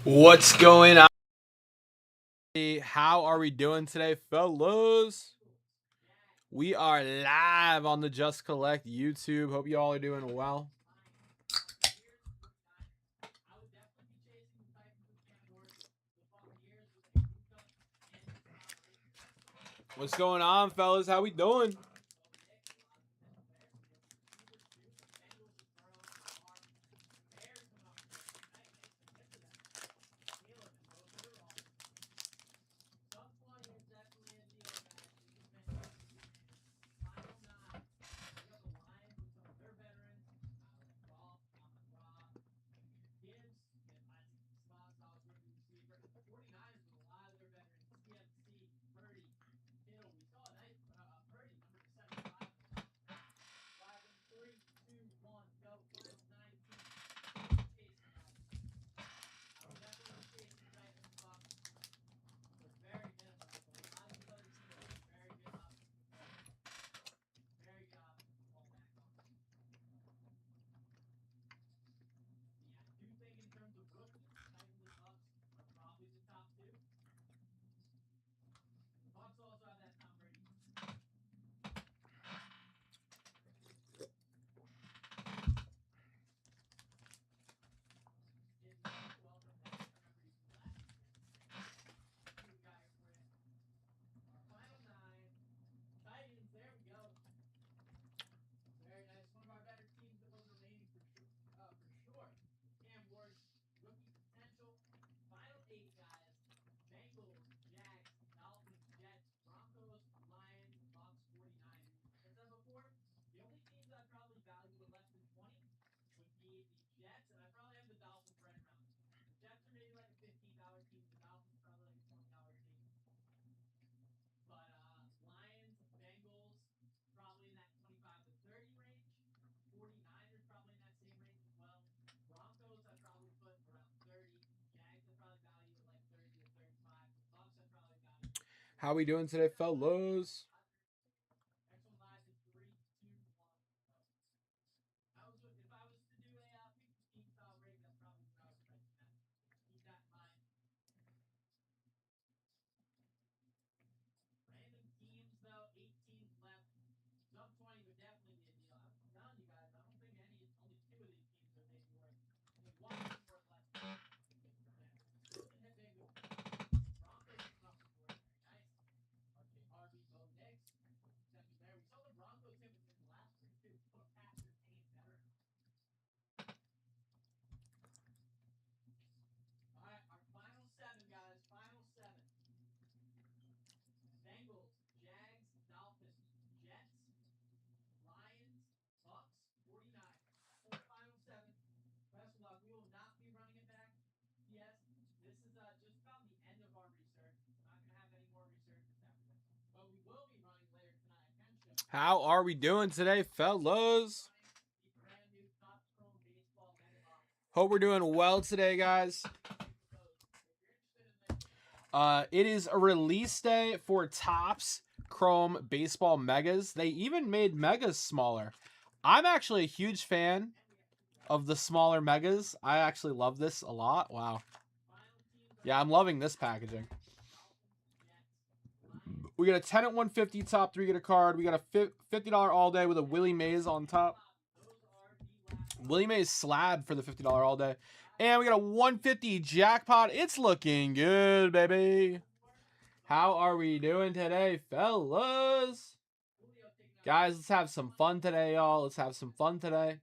What's going on? How are we doing today, fellas? We are live on the Just Collect YouTube. Hope you all are doing well. What's going on, fellas? How we doing? How we doing today, fellas? How are we doing today, fellas? Hope we're doing well today, guys. It is a release day for Topps Chrome Baseball Megas. They even made Megas smaller. I'm actually a huge fan of the smaller Megas. I actually love this a lot. Wow. Yeah, I'm loving this packaging. We got a 10 at 150 top 3 get a card. We got a $50 all day with a Willie Mays on top. Willie Mays slab for the $50 all day. And we got a 150 jackpot. It's looking good, baby. How are we doing today, fellas? Guys, let's have some fun today, y'all. Let's have some fun today.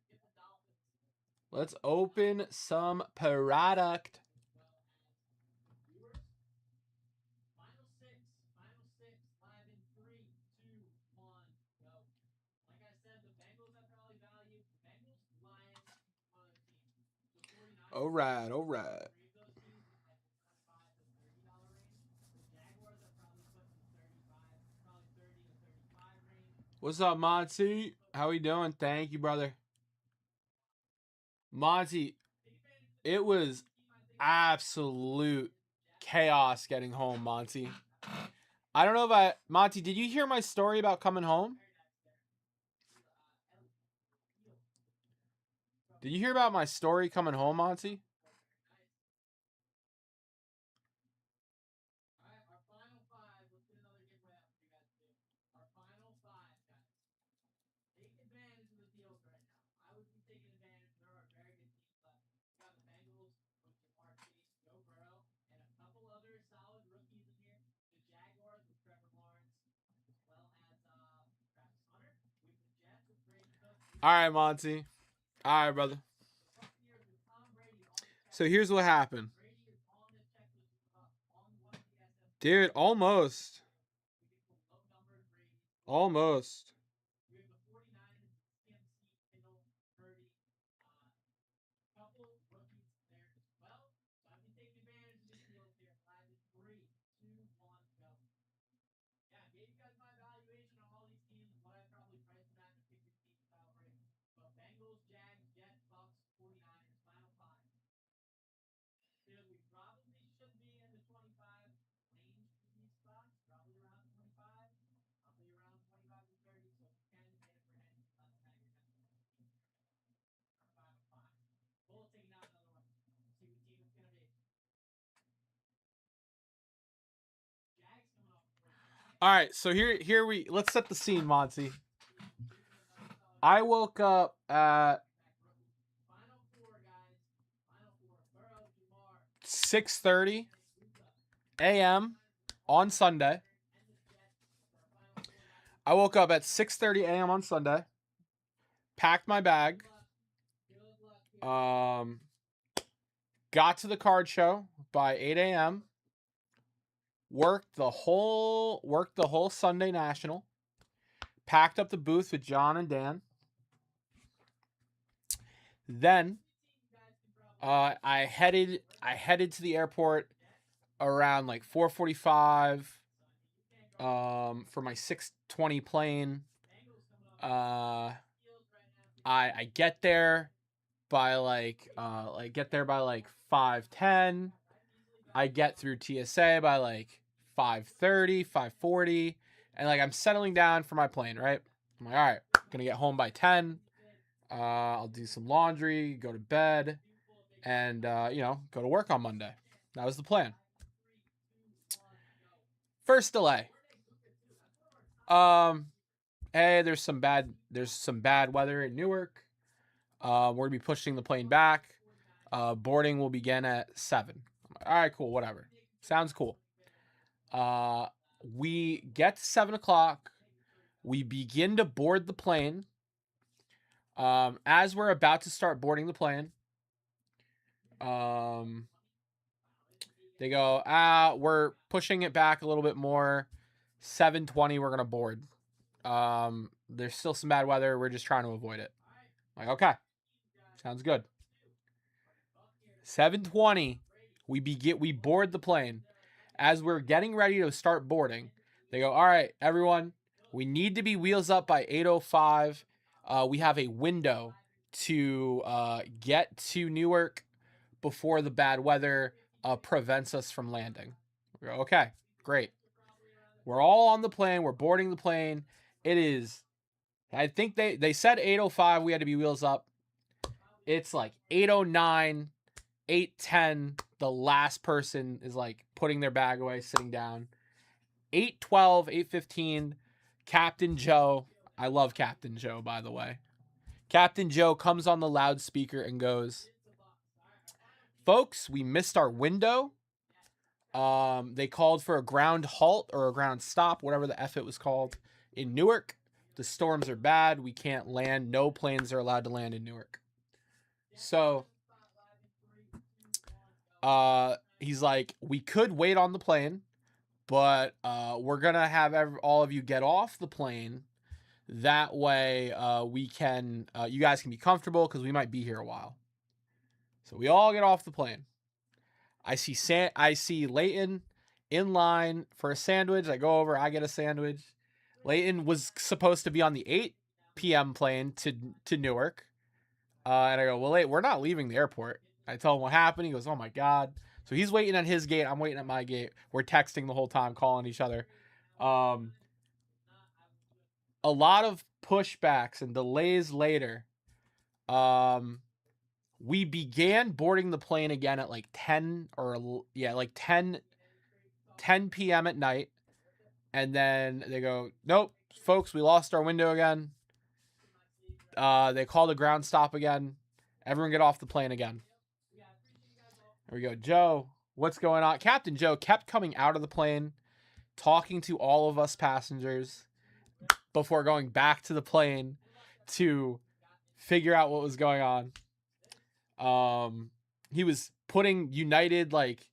Let's open some product. All right, all right. What's up, Monty? How we doing? Thank you, brother. Monty, it was absolute chaos getting home, Monty. I don't know if Monty, did you hear my story about coming home? Did you hear about my story coming home, Monty? All right, Monty. All right, brother. So here's what happened. Dude, almost. Almost. All right, so here let's set the scene, Monty. I woke up at 6:30 a.m. on Sunday. I woke up at 6:30 a.m. on Sunday. Packed my bag. Got to the card show by 8 a.m. Worked the whole Sunday National. Packed up the booth with John and Dan. Then I headed to the airport around like 4:45 for my 6:20 plane. I get there by like 5:10. I get through TSA by like 5:30, 5:40, and like I'm settling down for my plane, right? I'm like, all right, gonna get home by 10. I'll do some laundry, go to bed, and go to work on Monday. That was the plan. First delay. Hey, there's some bad weather in Newark. We're gonna be pushing the plane back. Boarding will begin at 7. All right, cool, whatever. Sounds cool. We get to 7 o'clock. We begin to board the plane. As we're about to start boarding the plane, they go, we're pushing it back a little bit more. 7:20, we're gonna board. There's still some bad weather. We're just trying to avoid it. I'm like, okay, sounds good. 7:20, we board the plane. As we're getting ready to start boarding, they go, all right, everyone, we need to be wheels up by 8:05. We have a window to get to Newark before the bad weather prevents us from landing. We go, okay, great. We're all on the plane. We're boarding the plane. It is, I think they said 8:05 we had to be wheels up. It's like 8:09, 8:10. The last person is like putting their bag away, sitting down. 8:12, 8:15, Captain Joe. I love Captain Joe, by the way. Captain Joe comes on the loudspeaker and goes, folks, we missed our window. They called for a ground halt or a ground stop, whatever the F it was called, in Newark. The storms are bad. We can't land. No planes are allowed to land in Newark. So he's like, we could wait on the plane, but we're going to have all of you get off the plane. That way we can, you guys can be comfortable because we might be here a while. So we all get off the plane. I see Leighton in line for a sandwich. I go over, I get a sandwich. Leighton was supposed to be on the 8 p.m. plane to Newark. And I go, well, Leighton, we're not leaving the airport. I tell him what happened. He goes, oh my God. So he's waiting at his gate. I'm waiting at my gate. We're texting the whole time, calling each other. A lot of pushbacks and delays later. We began boarding the plane again at like 10 p.m. at night. And then they go, nope, folks, we lost our window again. They call the ground stop again. Everyone get off the plane again. There we go. Joe, what's going on? Captain Joe kept coming out of the plane, talking to all of us passengers before going back to the plane to figure out what was going on. He was putting United, like,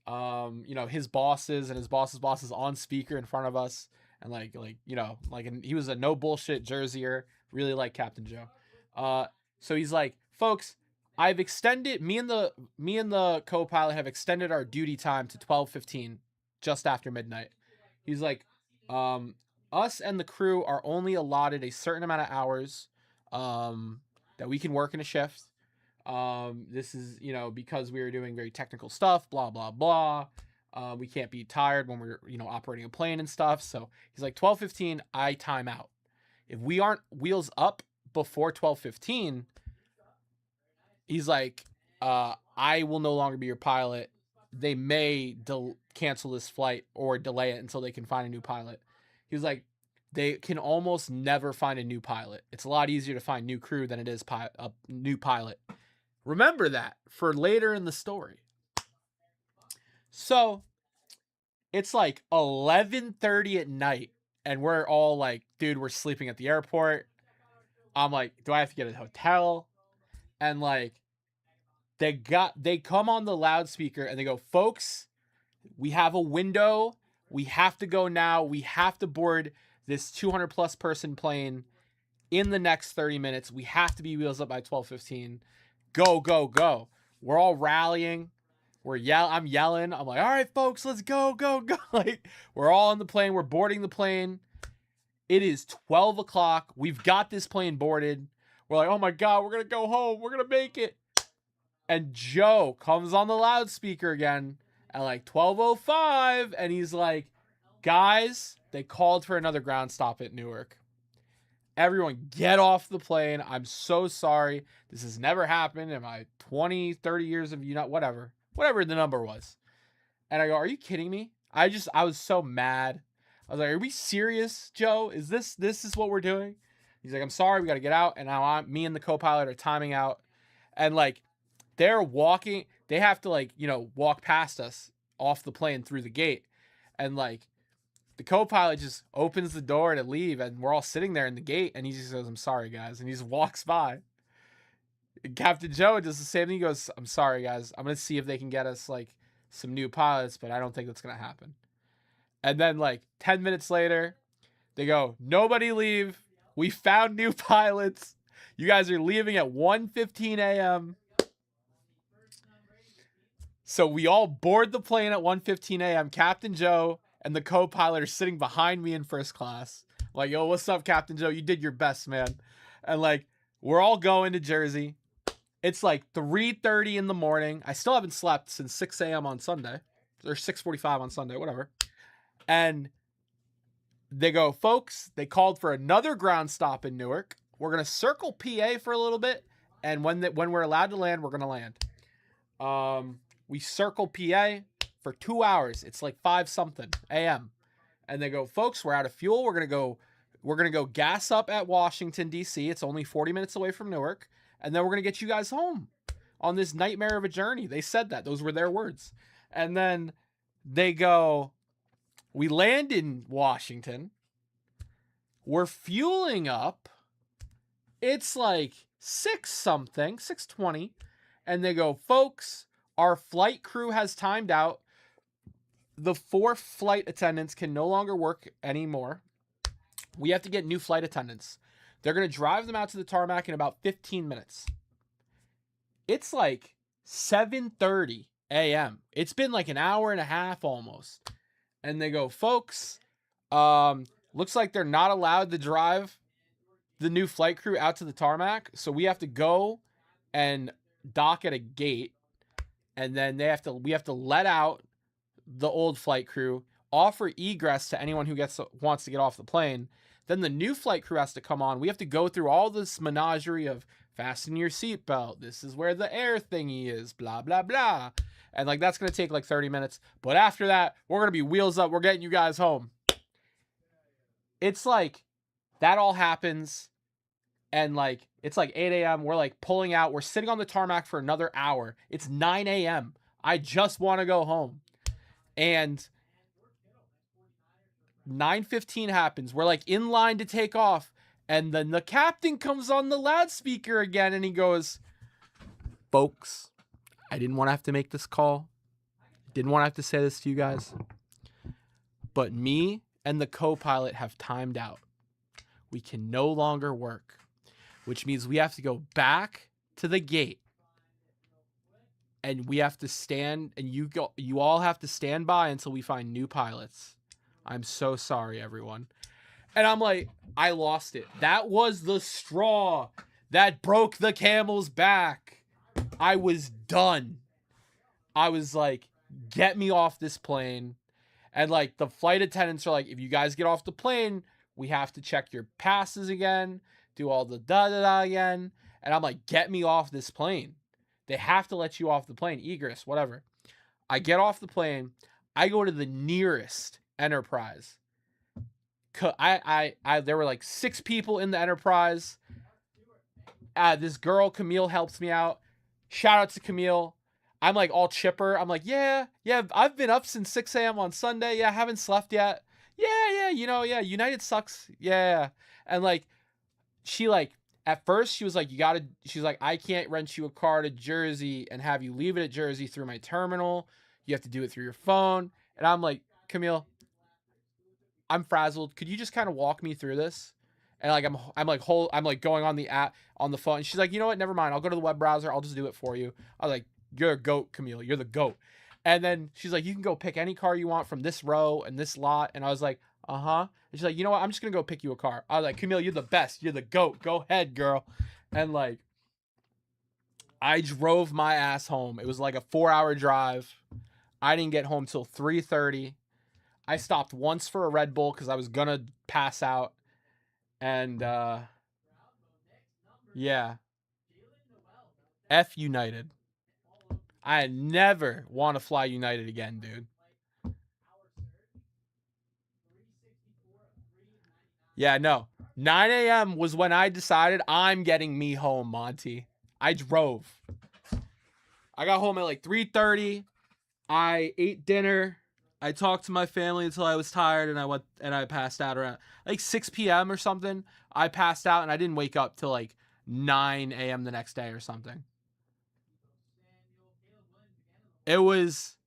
you know, his bosses and his boss's bosses on speaker in front of us, and like you know, like, and he was a no bullshit jerseyer, really like Captain Joe. So he's like, folks, I've extended me and the co-pilot have extended our duty time to 12:15, just after midnight. He's like, us and the crew are only allotted a certain amount of hours that we can work in a shift. This is, you know, because we are doing very technical stuff, blah blah blah. We can't be tired when we're, you know, operating a plane and stuff. So he's like, 12:15, I time out. If we aren't wheels up before 12:15, he's like, I will no longer be your pilot. They may cancel this flight or delay it until they can find a new pilot. He was like, they can almost never find a new pilot. It's a lot easier to find new crew than it is a new pilot. Remember that for later in the story. So it's like 11:30 at night, and we're all like, dude, we're sleeping at the airport. I'm like, do I have to get a hotel? And like, they come on the loudspeaker and they go, folks, we have a window. We have to go now. We have to board this 200 plus person plane in the next 30 minutes. We have to be wheels up by 12:15. Go, go, go. We're all rallying. I'm yelling. I'm like, all right, folks, let's go, go, go. Like, we're all on the plane. We're boarding the plane. It is 12 o'clock. We've got this plane boarded. We're like, oh my God, we're going to go home. We're going to make it. And Joe comes on the loudspeaker again at like 12:05. And he's like, guys, they called for another ground stop at Newark. Everyone get off the plane. I'm so sorry. This has never happened in my 20, 30 years of, you know, whatever the number was. And I go, are you kidding me? I was so mad. I was like, are we serious, Joe? Is this is what we're doing? He's like, I'm sorry, we got to get out. And now me and the co-pilot are timing out. And like, they're walking, they have to, like, you know, walk past us off the plane through the gate. And like, the co-pilot just opens the door to leave, and we're all sitting there in the gate, and he just goes, I'm sorry, guys. And he just walks by. And Captain Joe does the same thing. He goes, I'm sorry, guys. I'm going to see if they can get us like some new pilots, but I don't think that's going to happen. And then like 10 minutes later, they go, nobody leave. We found new pilots. You guys are leaving at 1:15 a.m. So we all board the plane at 1:15 a.m. Captain Joe and the co-pilot are sitting behind me in first class. Like, yo, what's up, Captain Joe? You did your best, man. And like, we're all going to Jersey. It's like 3:30 in the morning. I still haven't slept since 6 a.m. on Sunday. Or 6:45 on Sunday, whatever. And they go, folks, they called for another ground stop in Newark. We're going to circle PA for a little bit. And when we're allowed to land, we're going to land. We circle PA for 2 hours. It's like 5-something a.m. And they go, folks, we're out of fuel. We're going to go gas up at Washington, D.C. It's only 40 minutes away from Newark. And then we're going to get you guys home on this nightmare of a journey. They said that. Those were their words. And then they go, we land in Washington. We're fueling up. It's like 6-something, 6:20. And they go, folks, our flight crew has timed out. The 4 flight attendants can no longer work anymore. We have to get new flight attendants. They're going to drive them out to the tarmac in about 15 minutes. It's like 7:30 a.m. It's been like an hour and a half almost. And they go, folks, looks like they're not allowed to drive the new flight crew out to the tarmac. So we have to go and dock at a gate. And then we have to let out the old flight crew, offer egress to anyone who wants to get off the plane. Then the new flight crew has to come on. We have to go through all this menagerie of fasten your seatbelt. This is where the air thingy is, blah, blah, blah. And like, that's going to take like 30 minutes. But after that, we're going to be wheels up. We're getting you guys home. It's like, that all happens. And like, it's like 8 a.m. We're like pulling out. We're sitting on the tarmac for another hour. It's 9 a.m. I just want to go home. And 9:15 happens. We're like in line to take off. And then the captain comes on the loudspeaker again and he goes, folks, I didn't want to have to make this call. Didn't want to have to say this to you guys. But me and the co-pilot have timed out. We can no longer work, which means we have to go back to the gate. And we have to stand, and you all have to stand by until we find new pilots. I'm so sorry, everyone. And I'm like, I lost it. That was the straw that broke the camel's back. I was done. I was like, get me off this plane. And like the flight attendants are like, if you guys get off the plane, we have to check your passes again, do all the da-da-da again. And I'm like, get me off this plane. They have to let you off the plane. Egress, whatever. I get off the plane. I go to the nearest Enterprise. There were like 6 people in the Enterprise. This girl, Camille, helps me out. Shout out to Camille. I'm like all chipper. I'm like, yeah, I've been up since 6 a.m. on Sunday. Yeah, I haven't slept yet. Yeah, United sucks. Yeah. And like, she like, at first she was like, she's like, I can't rent you a car to Jersey and have you leave it at Jersey through my terminal. You have to do it through your phone. And I'm like, Camille, I'm frazzled. Could you just kind of walk me through this? And like, I'm like going on the app on the phone. And she's like, you know what? Never mind. I'll go to the web browser. I'll just do it for you. I was like, you're a goat, Camille. You're the goat. And then she's like, you can go pick any car you want from this row and this lot. And I was like, uh-huh. And she's like, you know what? I'm just going to go pick you a car. I was like, Camille, you're the best. You're the goat. Go ahead, girl. And like, I drove my ass home. It was like a 4-hour drive. I didn't get home till 3:30. I stopped once for a Red Bull because I was going to pass out. And, yeah. F United. I never want to fly United again, dude. Yeah, no. 9 a.m. was when I decided I'm getting me home, Monty. I drove. I got home at like 3:30. I ate dinner. I talked to my family until I was tired, and I passed out around like 6 p.m. or something. I passed out and I didn't wake up till like 9 a.m. the next day or something. It was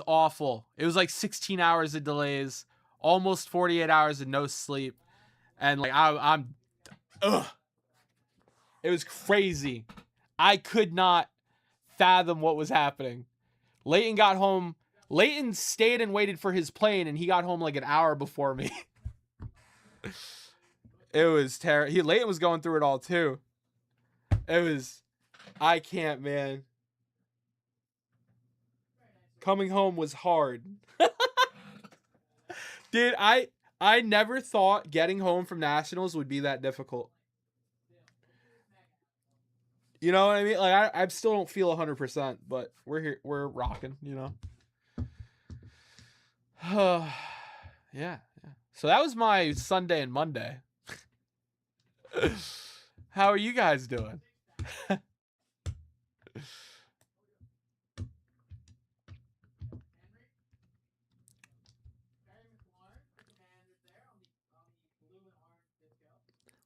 awful. It was like 16 hours of delays, almost 48 hours of no sleep. And like I'm it was crazy. I could not fathom what was happening. Leighton got home. Leighton stayed and waited for his plane, and he got home like an hour before me. It was terrible. Leighton was going through it all too. I can't, man. Coming home was hard. Dude, I never thought getting home from Nationals would be that difficult. You know what I mean? Like I still don't feel 100%, but we're here, we're rocking, you know. Yeah. So that was my Sunday and Monday. How are you guys doing?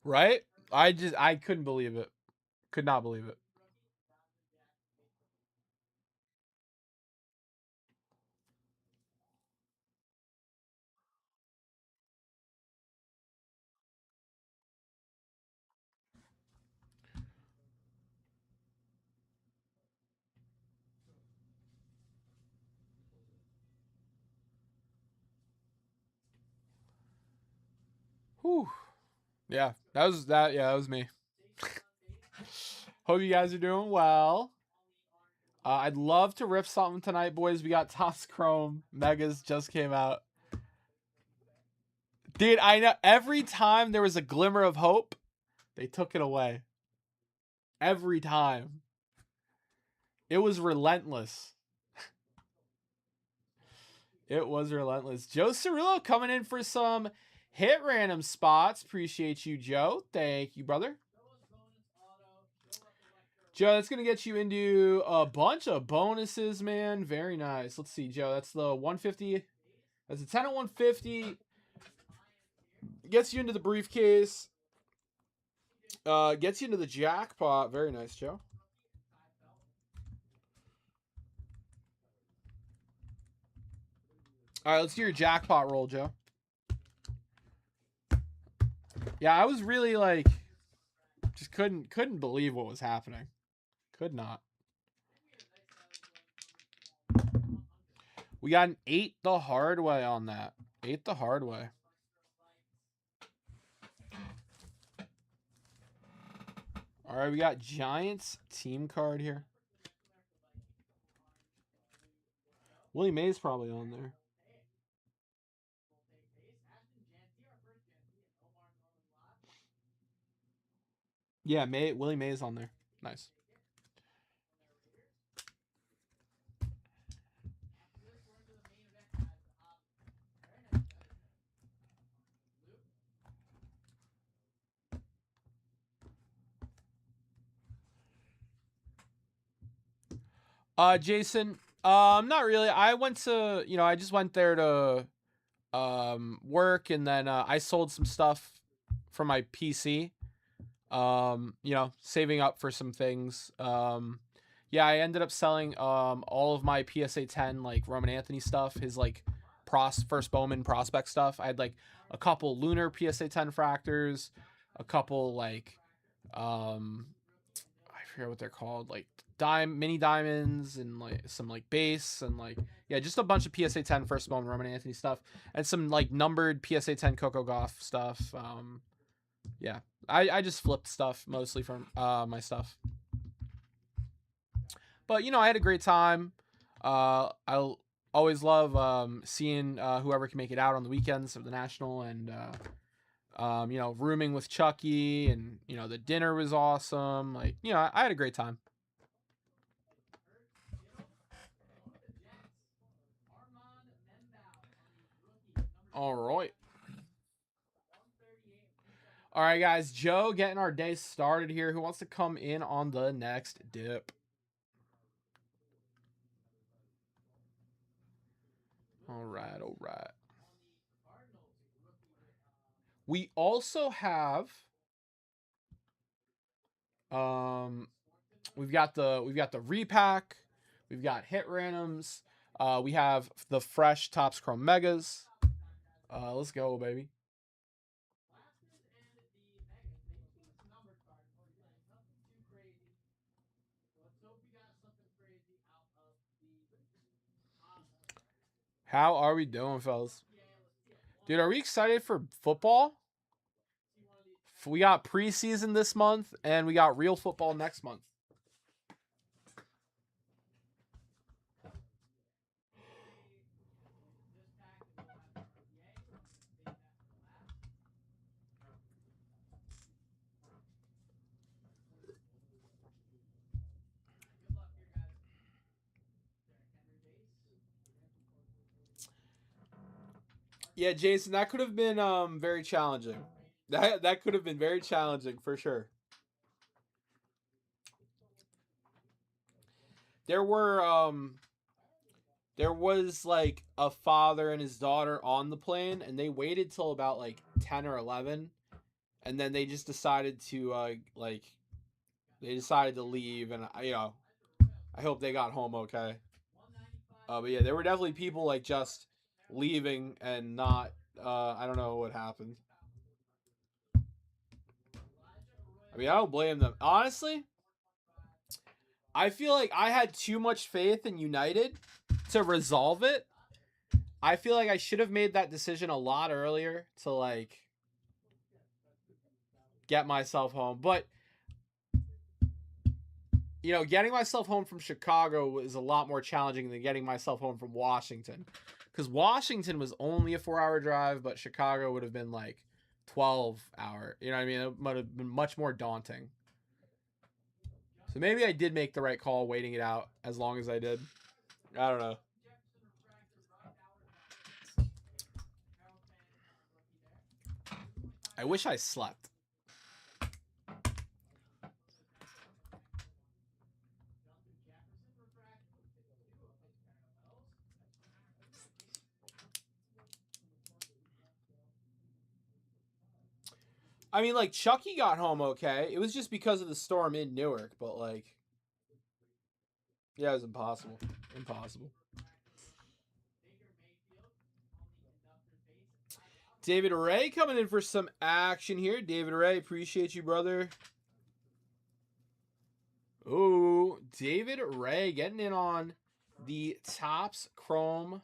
Right? I couldn't believe it. Could not believe it. Whew. Yeah, that was me. Hope you guys are doing well. I'd love to riff something tonight, boys. We got Topps Chrome. Megas just came out. Dude, I know every time there was a glimmer of hope, they took it away. Every time. It was relentless. It was relentless. Joe Cirillo coming in for some hit random spots. Appreciate you, Joe. Thank you, brother. Joe, that's going to get you into a bunch of bonuses, man. Very nice. Let's see, Joe. That's the 150. That's a 10 of 150. Gets you into the briefcase. Gets you into the jackpot. Very nice, Joe. All right, let's do your jackpot roll, Joe. Yeah, I was really like, just couldn't believe what was happening. Could not. We got an 8 the hard way on that. 8 the hard way. All right, we got Giants team card here. Willie Mays probably on there. Yeah, Willie Mays on there. Nice. Jason, not really. I went to, I just went there to work, and then I sold some stuff for my PC. Saving up for some things. Yeah, I ended up selling all of my PSA 10 like Roman Anthony stuff, his like first Bowman prospect stuff. I had like a couple lunar PSA 10 fractors, a couple like I forget what they're called, like mini diamonds, and like some like base, and like just a bunch of PSA 10 first Bowman Roman Anthony stuff, and some like numbered PSA 10 Coco Gauff stuff. Yeah, I just flipped stuff mostly from my stuff. But, I had a great time. I'll always love seeing whoever can make it out on the weekends of the National, and, rooming with Chucky, and, the dinner was awesome. Like, I had a great time. All right. All right, guys. Joe, getting our day started here. Who wants to come in on the next dip? All right. We also have we've got the repack, we've got hit randoms, we have the fresh Topps Chrome Megas. Let's go, baby. How are we doing, fellas? Dude, are we excited for football? We got preseason this month, and we got real football next month. Yeah, Jason, that could have been very challenging. That could have been very challenging for sure. There was like a father and his daughter on the plane, and they waited till about like 10 or 11, and then they just decided to leave, and I hope they got home okay. But yeah, there were definitely people like just leaving and not. I don't know what happened. I mean, I don't blame them. Honestly, I feel like I had too much faith in United to resolve it. I feel like I should have made that decision a lot earlier to like get myself home. But getting myself home from Chicago was a lot more challenging than getting myself home from Washington. Because Washington was only a 4-hour drive, but Chicago would have been like 12-hour. You know what I mean? It might have been much more daunting. So maybe I did make the right call waiting it out as long as I did. I don't know. I wish I slept. I mean, like, Chucky got home okay. It was just because of the storm in Newark, but, like, yeah, it was impossible. Impossible. David Ray coming in for some action here. David Ray, appreciate you, brother. Ooh, David Ray getting in on the Topps Chrome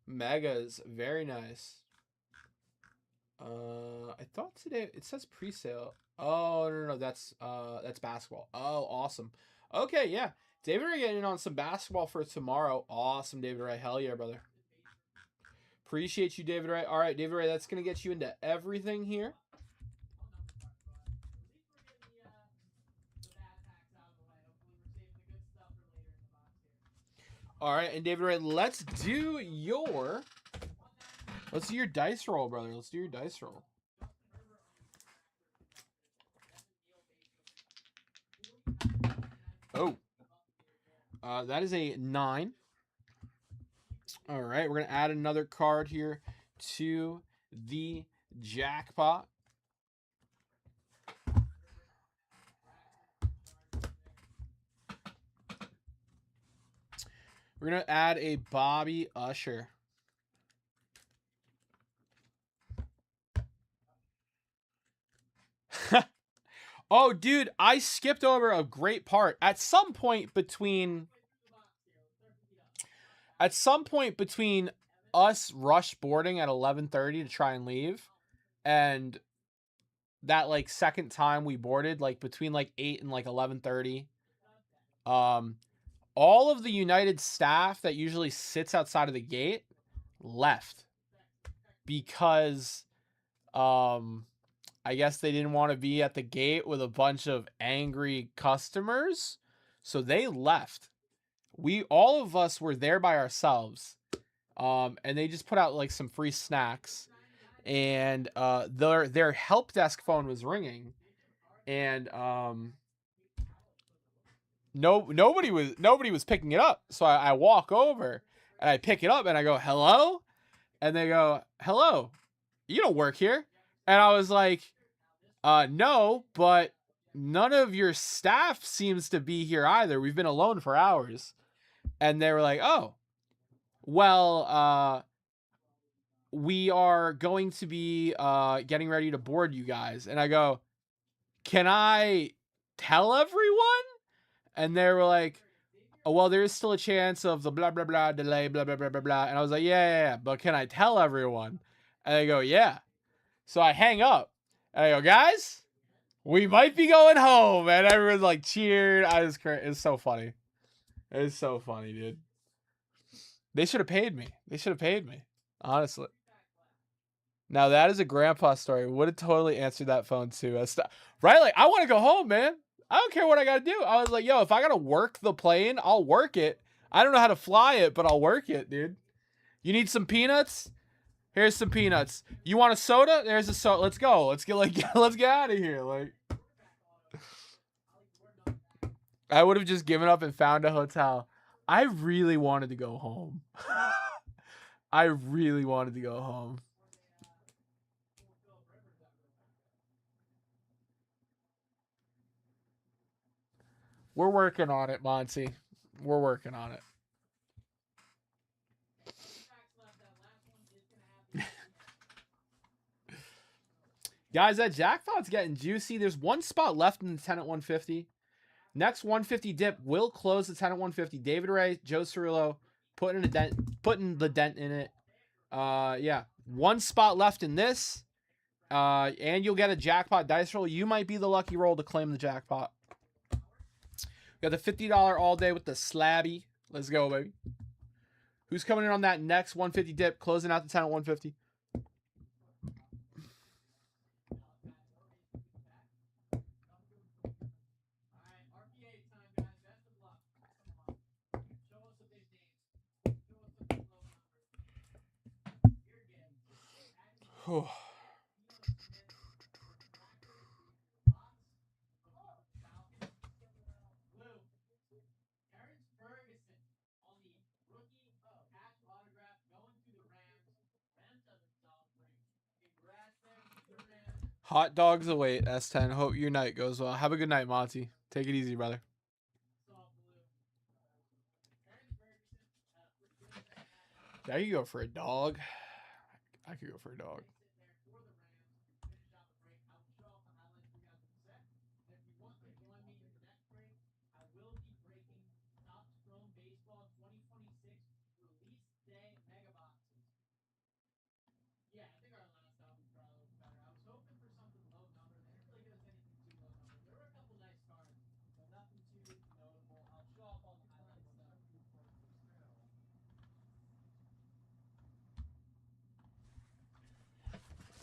Megas. Very nice. I thought today it says pre-sale. Oh, no, that's basketball. Oh, awesome. Okay, yeah. David Ray getting in on some basketball for tomorrow. Awesome, David Ray. Hell yeah, brother. Appreciate you, David Ray. All right, David Ray, that's going to get you into everything here. All right, and David Ray, let's do your dice roll, brother. Let's do your dice roll. Oh. That is a 9. All right, we're going to add another card here to the jackpot. We're going to add a Bobby Usher. Oh, dude, I skipped over a great part. At some point between us rush boarding at 11:30 to try and leave, and that like second time we boarded, like between like 8 and like 11:30, all of the United staff that usually sits outside of the gate left because I guess they didn't want to be at the gate with a bunch of angry customers, so they left. All of us were there by ourselves, and they just put out like some free snacks, and their help desk phone was ringing, and nobody was picking it up. So I walk over and I pick it up and I go, hello, and they go, hello, you don't work here. And I was like, no, but none of your staff seems to be here either. We've been alone for hours. And they were like, oh, well, we are going to be getting ready to board you guys. And I go, can I tell everyone? And they were like, oh, well, there is still a chance of the blah, blah, blah delay, blah, blah, blah, blah, blah. And I was like, yeah, but can I tell everyone? And they go, yeah. So I hang up and I go, guys, we might be going home. And everyone's like cheered. It's so funny. It's so funny, dude. They should have paid me. Honestly. Now that is a grandpa story. Would have totally answered that phone too. Right? Like, I want to go home, man. I don't care what I got to do. I was like, yo, if I got to work the plane, I'll work it. I don't know how to fly it, but I'll work it, dude. You need some peanuts? Here's some peanuts. You want a soda? There's a soda. Let's go. Let's get out of here. Like, I would have just given up and found a hotel. I really wanted to go home. I really wanted to go home. We're working on it, Monty. We're working on it. Guys, that jackpot's getting juicy. There's one spot left in the 10 at 150. Next 150 dip will close the 10 at 150. David Ray, Joe Cirillo putting the dent in it. Yeah. One spot left in this. And you'll get a jackpot dice roll. You might be the lucky roll to claim the jackpot. We got the $50 all day with the slabby. Let's go, baby. Who's coming in on that next 150 dip, closing out the 10 at 150? Hot dogs await, S10. Hope your night goes well. Have a good night, Monty. Take it easy, brother. I could go for a dog. I could go for a dog.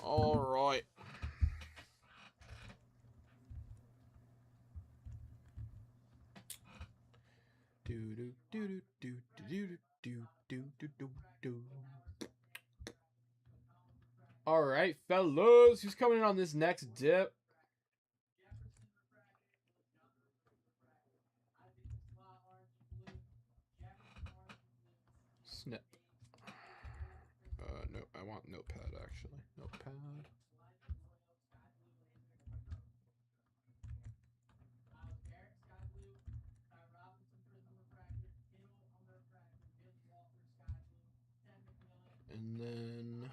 All right. All right, fellas. Who's coming in on this next dip? Snip. No, I want notepad actually. Notepad. And then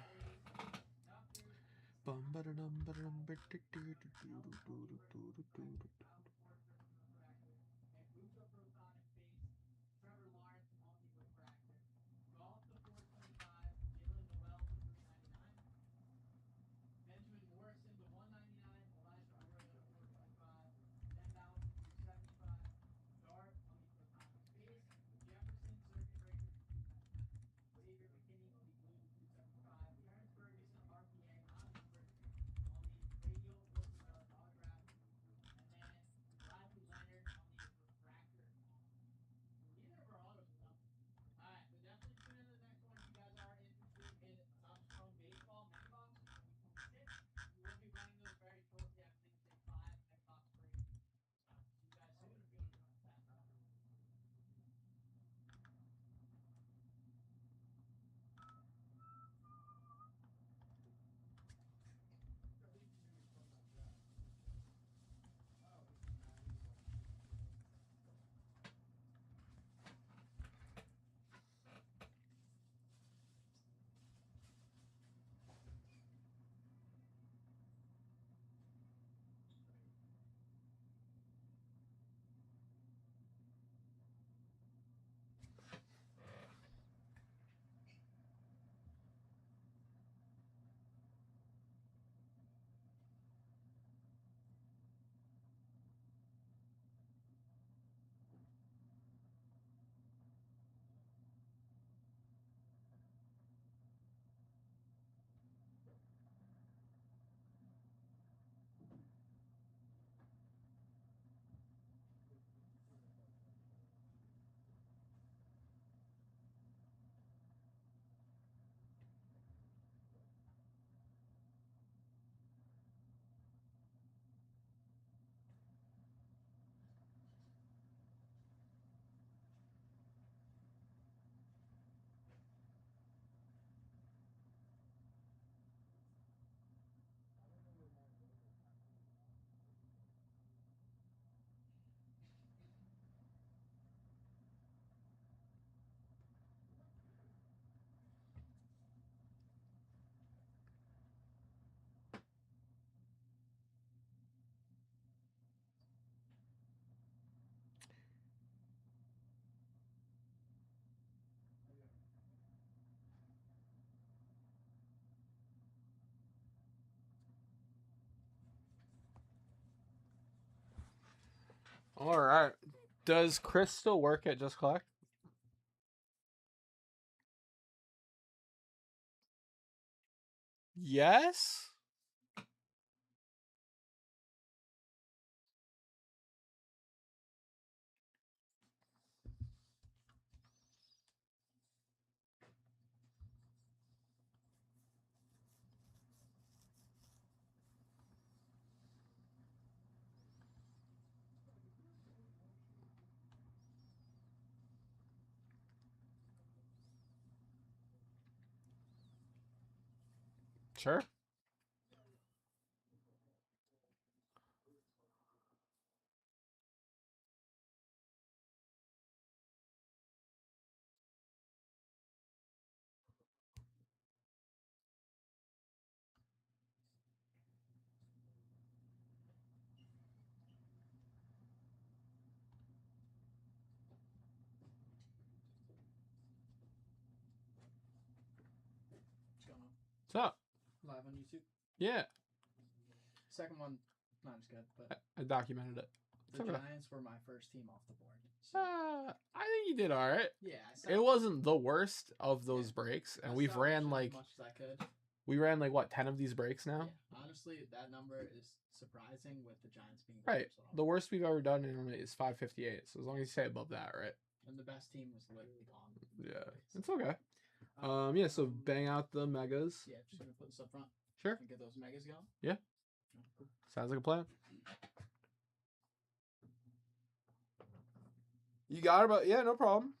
all right. Does Chris still work at Just Collect? Yes. Sure. What's up? Live on YouTube. Yeah. Second one, not as good, but I documented it. the Giants were my first team off the board. So. I think you did all right. Yeah. It wasn't the worst of those breaks, and we've ran like as much as I could. We ran like what 10 of these breaks now. Yeah. Honestly, that number is surprising with the Giants being right. The worst we've ever done in it is 558. So as long as you stay above that, right? And the best team was literally gone. Yeah, it's okay. Yeah. So bang out the megas. Yeah, just gonna put this up front. Sure. And get those megas going. Yeah. Cool. Sounds like a plan. You got it, but yeah, no problem.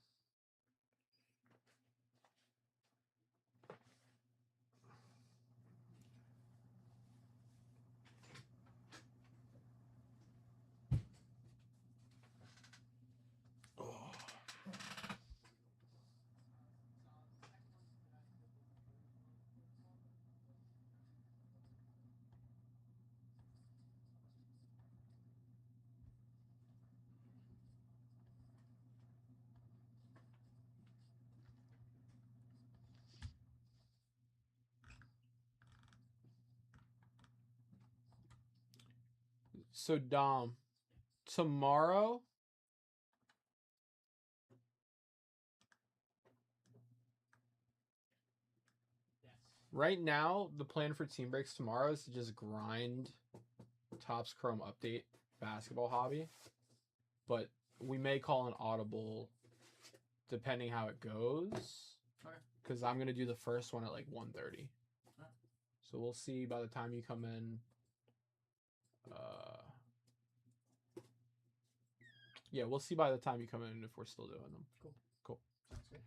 So Dom, tomorrow. Right now, the plan for team breaks tomorrow is to just grind Topps Chrome Update basketball hobby. But we may call an audible depending how it goes. Okay. Because I'm going to do the first one at like 1:30. Right. So we'll see by the time you come in. Yeah, we'll see by the time you come in if we're still doing them. Cool. Cool. Sounds good.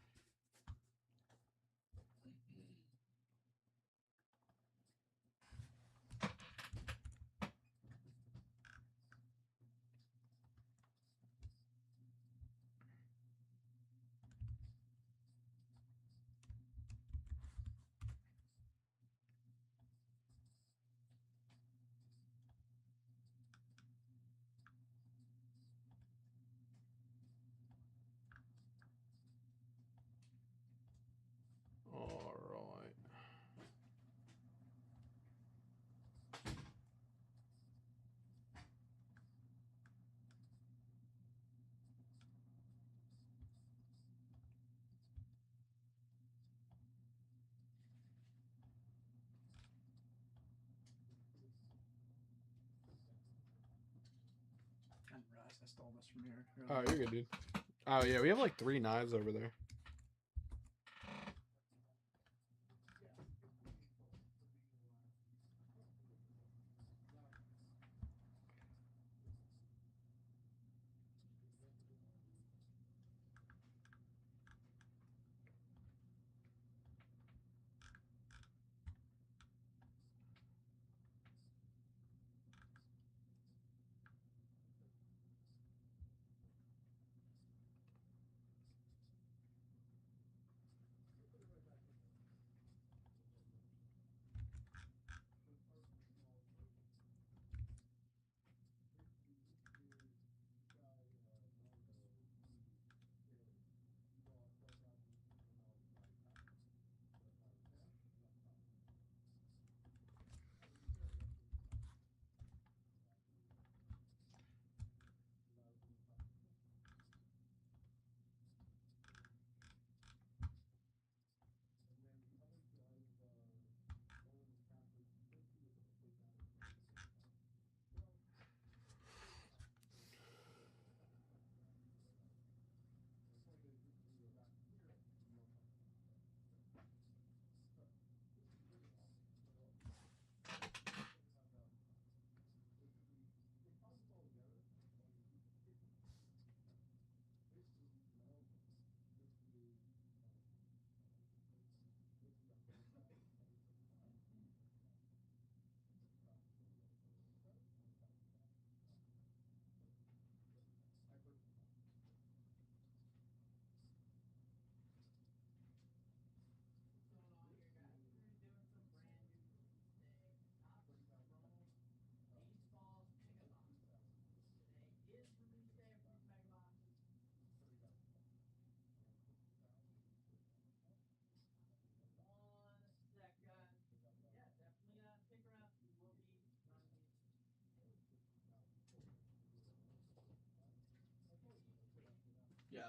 All right. I didn't realize I stole this from here. Oh, you're good, dude. Oh, yeah, we have like 3 knives over there.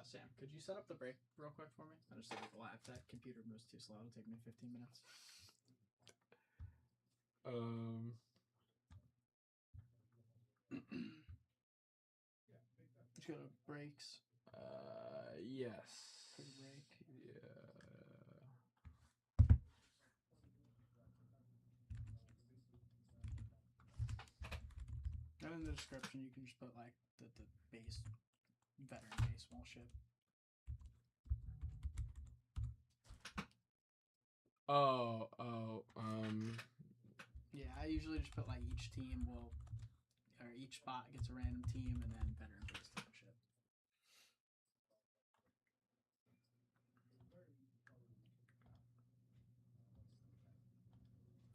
Sam, could you set up the break real quick for me? I just did it live. That computer moves too slow. It'll take me 15 minutes. Just go to breaks. Yes. Quick break. Yeah. And in the description, you can just put like the base veteran baseball ship. Yeah, I usually just put like each team will, or each spot gets a random team and then veteran base type ship.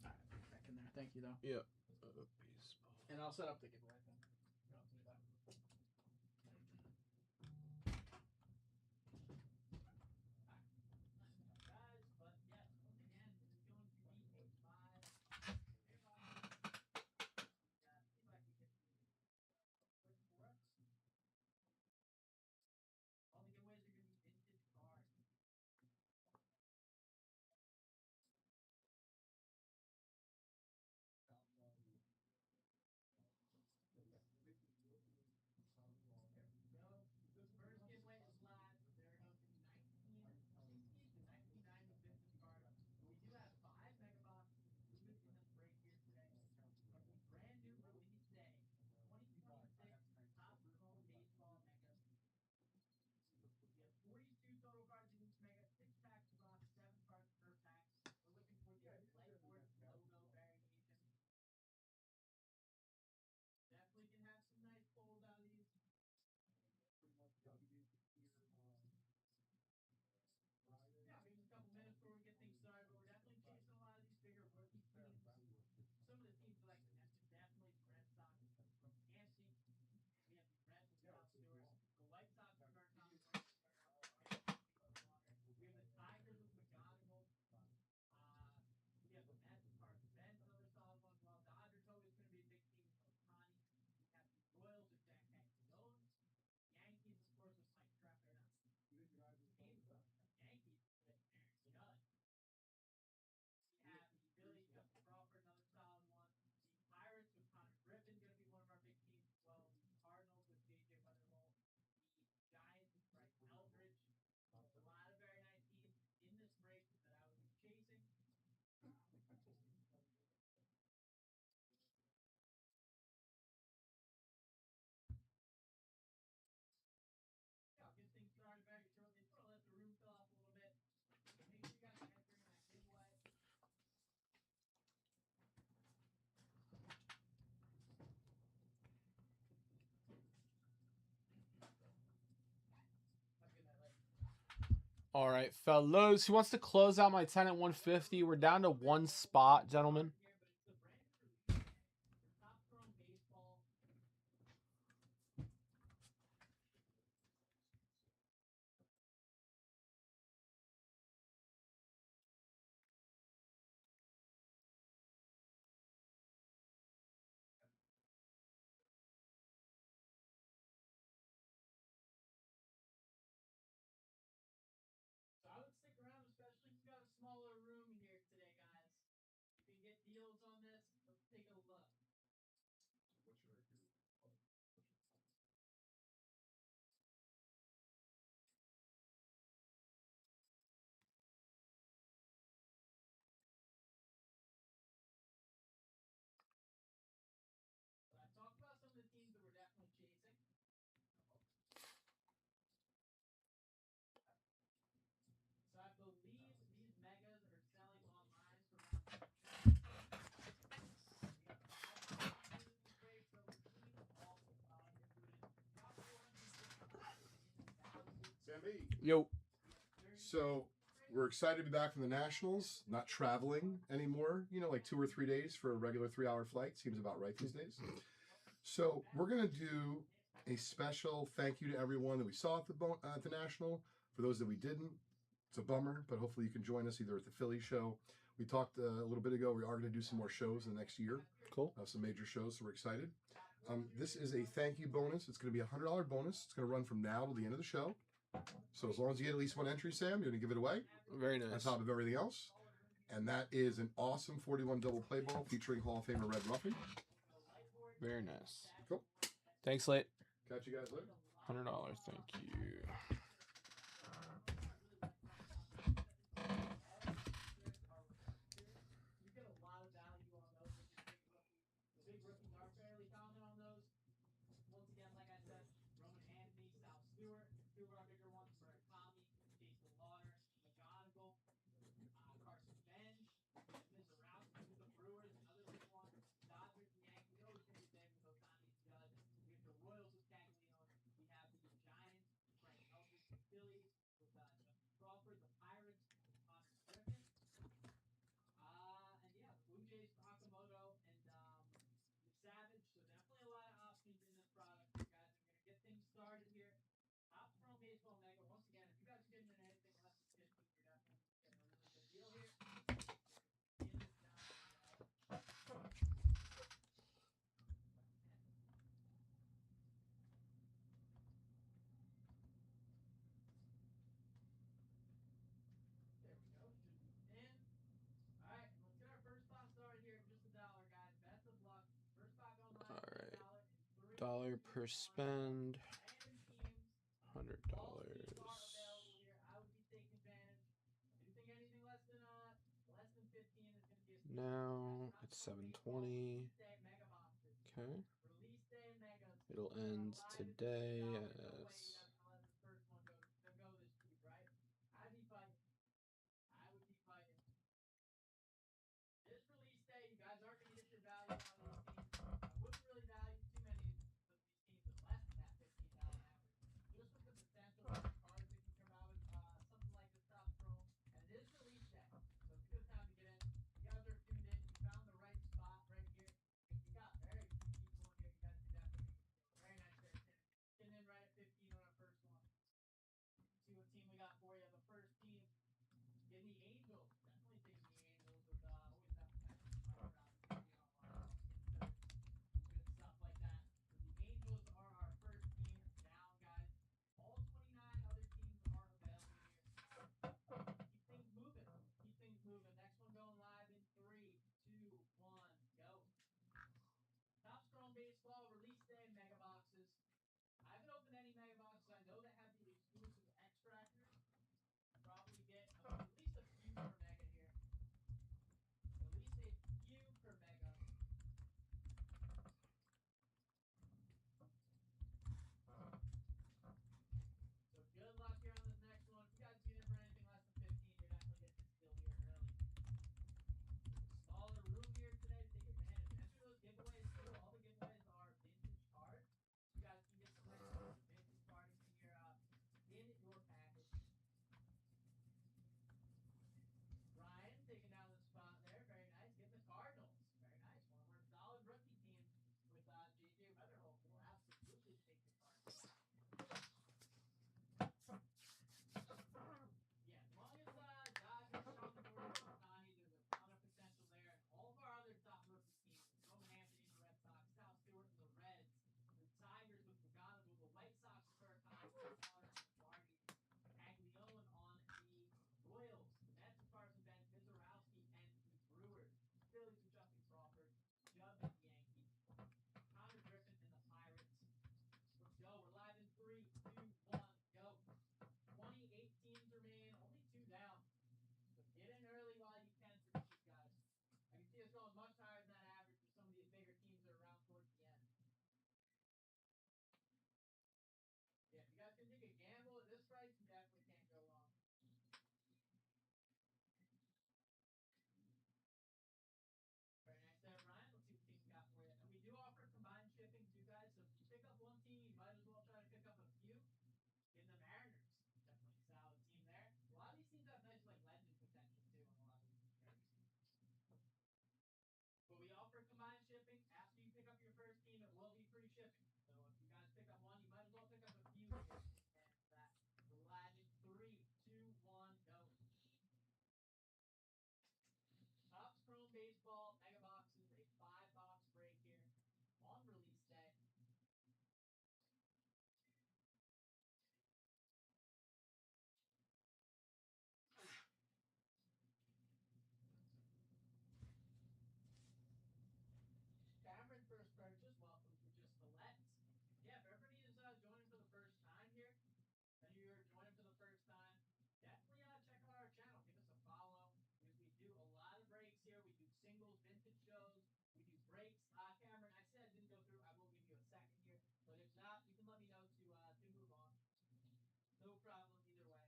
Alright, back in there. Thank you though. Yep. And I'll set up the giveaway thing. You don't have to do that. All right, fellows. Who wants to close out my 10 at 150? We're down to one spot, gentlemen. Smaller room here today, guys. If you can get deals on this, let's take a look. But I talked about some of the teams that we're definitely chasing. So I believe these megas are selling online for around Yo. So we're excited to be back from the Nationals, not traveling anymore, like 2 or 3 days for a regular 3-hour flight. Seems about right these days. So we're going to do a special thank you to everyone that we saw at the National. For those that we didn't, it's a bummer, but hopefully you can join us either at the Philly show. We talked a little bit ago. We are going to do some more shows in the next year. Cool. Some major shows, so we're excited. This is a thank you bonus. It's going to be a $100 bonus. It's going to run from now till the end of the show. So as long as you get at least one entry, Sam, you're going to give it away Very on nice. top of everything else. And that is an awesome 41 double play ball featuring Hall of Famer Red Ruffin. Very nice. Cool. Thanks, Late. Catch you guys later. $100. Thank you. $1 per spend. $100. Now it's 7:20. Okay. It'll end today as problem either way.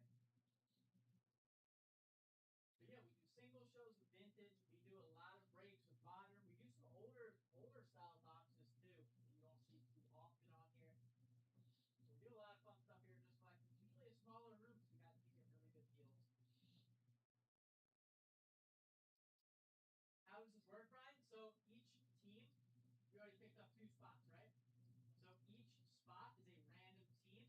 But yeah, we do single shows with vintage. We do a lot of breaks with modern. We do some older style boxes too that you don't see too often on here. So we do a lot of fun stuff here just collecting. It's usually a smaller room, so you guys can get really good deals. How does this work, Brian? So each team, we already picked up 2 spots, right? So each spot is a random team,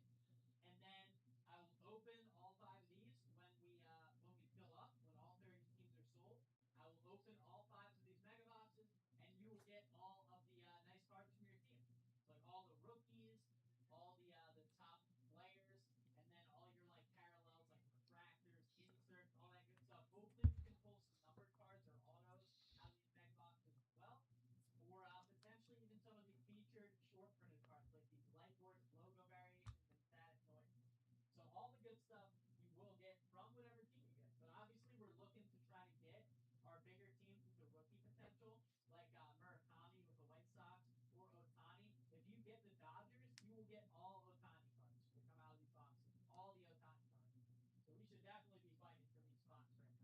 and then I will open all 5 of these when we fill up, when all 30 teams are sold. I will open all 5 of these mega boxes, and you will get all of the nice cards from your team. So like all the rookies, all the top players, and then all your like parallels, like refractors, inserts, all that good stuff. Hopefully we can pull some numbered cards or autos out of these mega boxes as well, or potentially even some of the featured short printed cards like these Lightboards, logo variations, and static noise. So all the good stuff you will get from whatever team you get. But obviously we're looking to try to get our bigger teams with the rookie potential, like Murakami with the White Sox or Ohtani. If you get the Dodgers, you will get all Ohtani cards that come out of these boxes, all the Ohtani cards. So we should definitely be fighting for these spots right now.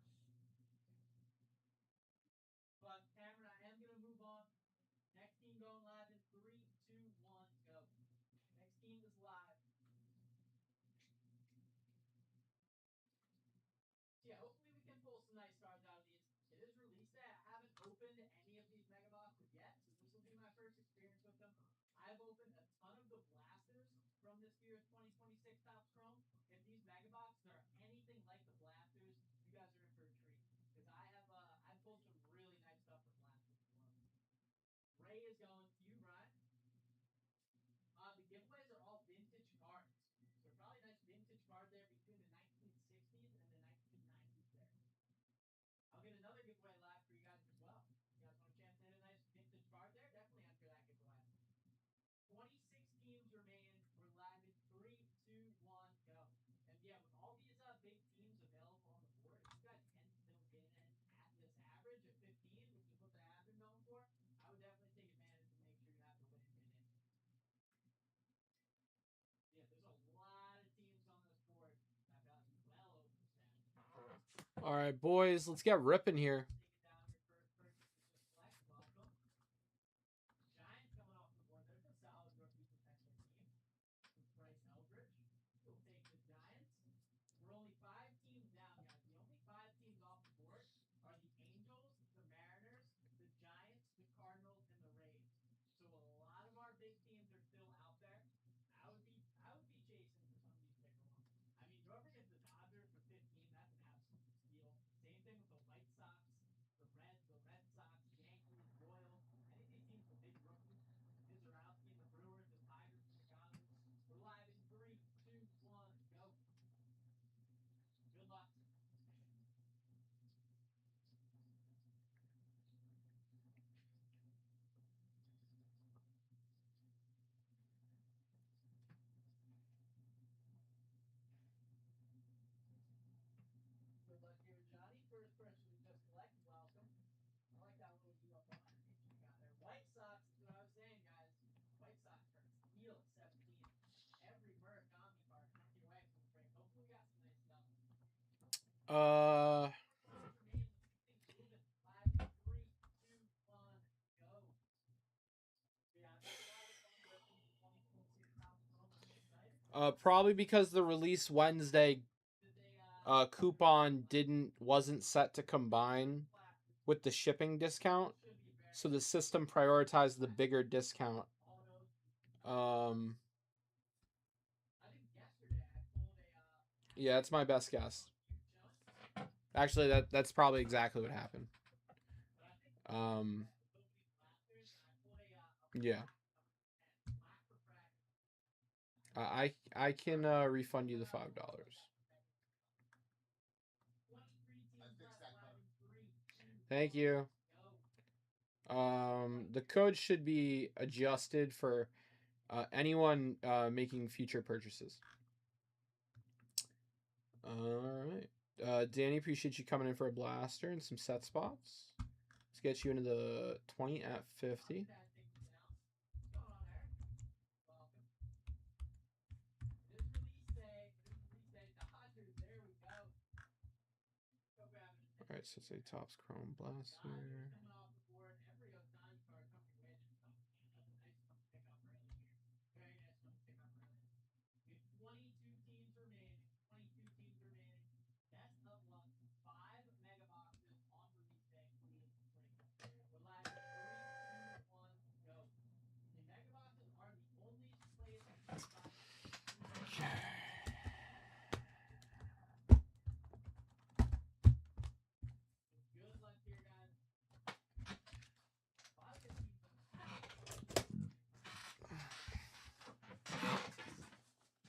But Cameron, I am going to move on. Next team going live in 3, 2, 1, go. Next team is live. So yeah, hopefully we can pull some nice cards out of these. It is release day. I haven't opened any of these mega boxes yet, so this will be my first experience with them. I've opened a ton of the blasters from this year's 2026 Topps Chrome. If these mega boxes are anything like the blasters, you guys are in for a treat. Because I've pulled some really nice stuff from blasters before. Ray is going to you, Brian. The giveaways are all vintage cards. So probably a nice vintage card there between the 1960s and the 1990s there. I'll get another giveaway live for you guys as well. You guys want a chance to hit a nice vintage card there? Definitely enter that giveaway. 26 teams remain. We're live in 3, 2, 1, go. And yeah, with all these big teams available on the board, if you guys can still get in at this average of 15, which is what they have been going for, I would definitely take advantage and make sure you have the win and get in. Yeah, there's a lot of teams on this board. I've got well over the set. All right, boys, let's get ripping here. Taking down your first purchase to just select. Welcome. Giants coming off the board. There's a solid rookie potential team. With Bryce Eldridge. We'll take the Giants. We're only 5 teams down, guys. The only 5 teams off the board are the Angels, the Mariners, the Giants, the Cardinals, and the Rays. So a lot of our big teams are still out there. I would be chasing for some of these bigger ones. I mean, whoever gets the Dodgers for 15, that's an absolute steal. Same thing with the White Sox, the Reds, the Red Sox, Yankees, Royals. Any of these teams with big rookies, Mizorowski and the Brewers, the Tigers and the Dodgers. We're live in 3, 2, 1, go. Good luck. Good luck here, Johnny. First person to just select, welcome. I like that little UFO animation you got there. White Sox, is what I was saying, guys. White Sox are steal at 17. Every Murakami card coming your way from the break. Hopefully we got some nice stuff. Probably because the release Wednesday coupon wasn't set to combine with the shipping discount, so the system prioritized the bigger discount. Yeah, that's my best guess. Actually, that's probably exactly what happened. Yeah. I can refund you the $5. Thank you. The code should be adjusted for anyone making future purchases. All right. Danny, appreciate you coming in for a blaster and some set spots. Let's get you into the 20 at 50. right, so it's a Topps Chrome Blaster. Coming off the board, every Otani card coming in. That's a nice one to pick up early here. Very nice one to pick up early. We have 22 teams remaining. 22 teams remaining. Best of luck. 5 mega boxes on release day, including putting up. We're live in 3, 2, 1, go. The mega boxes are the only place inside. Good luck here, guys. A lot of good teams in this pack.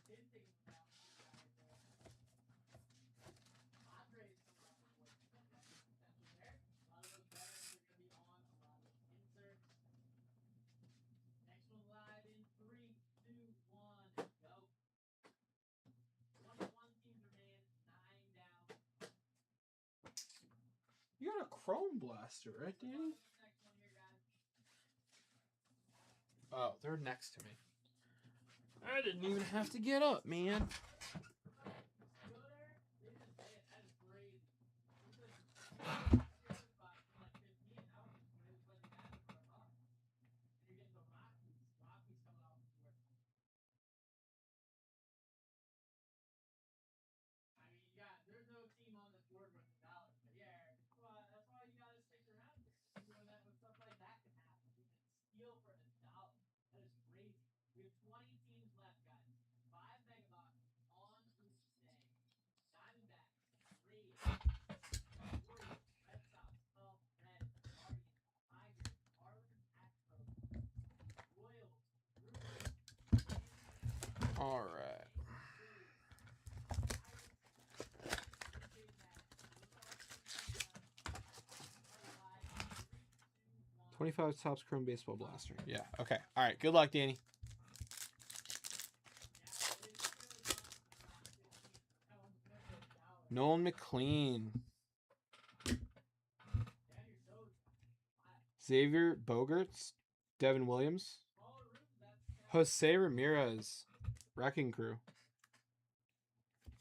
Didn't think it was that much right there. Padres coming off the board. Definitely potential there. A lot of those veterans are going to be on a lot of inserts. Next one live in 3, 2, 1, go. 21 teams remain, 9 down. You got a Chrome Blaster, right, Danny? Next one here, guys. Oh, they're next to me. I didn't even have to get up, man. Go there. They just say it. That is crazy. Looks like the other spot from like 15. That one is really slightly bad for a thought. And you're getting the Rockies. Rockies coming off the board. I mean, yeah, there's no team on this board worth $1. But yeah, that's why you gotta stick around here. When stuff like that can happen. You can steal for $1. That is crazy. We have 20 teams left, guys. 5 mega boxes on each day. Diamondbacks, Rays, Warriors, Red Sox, Cubs, Reds, Guardians, Tigers, Marlins, Astros, Royals, Brewers, Twins, All right. Phillies, Pirates, Jays, Mets. Those are all the teams left. 3, 2, 1. 25 Topps Chrome Baseball Blaster. Yeah, okay. All right, good luck, Danny. Nolan McLean. Xavier Bogaerts. Devin Williams. Jose Ramirez. Wrecking Crew.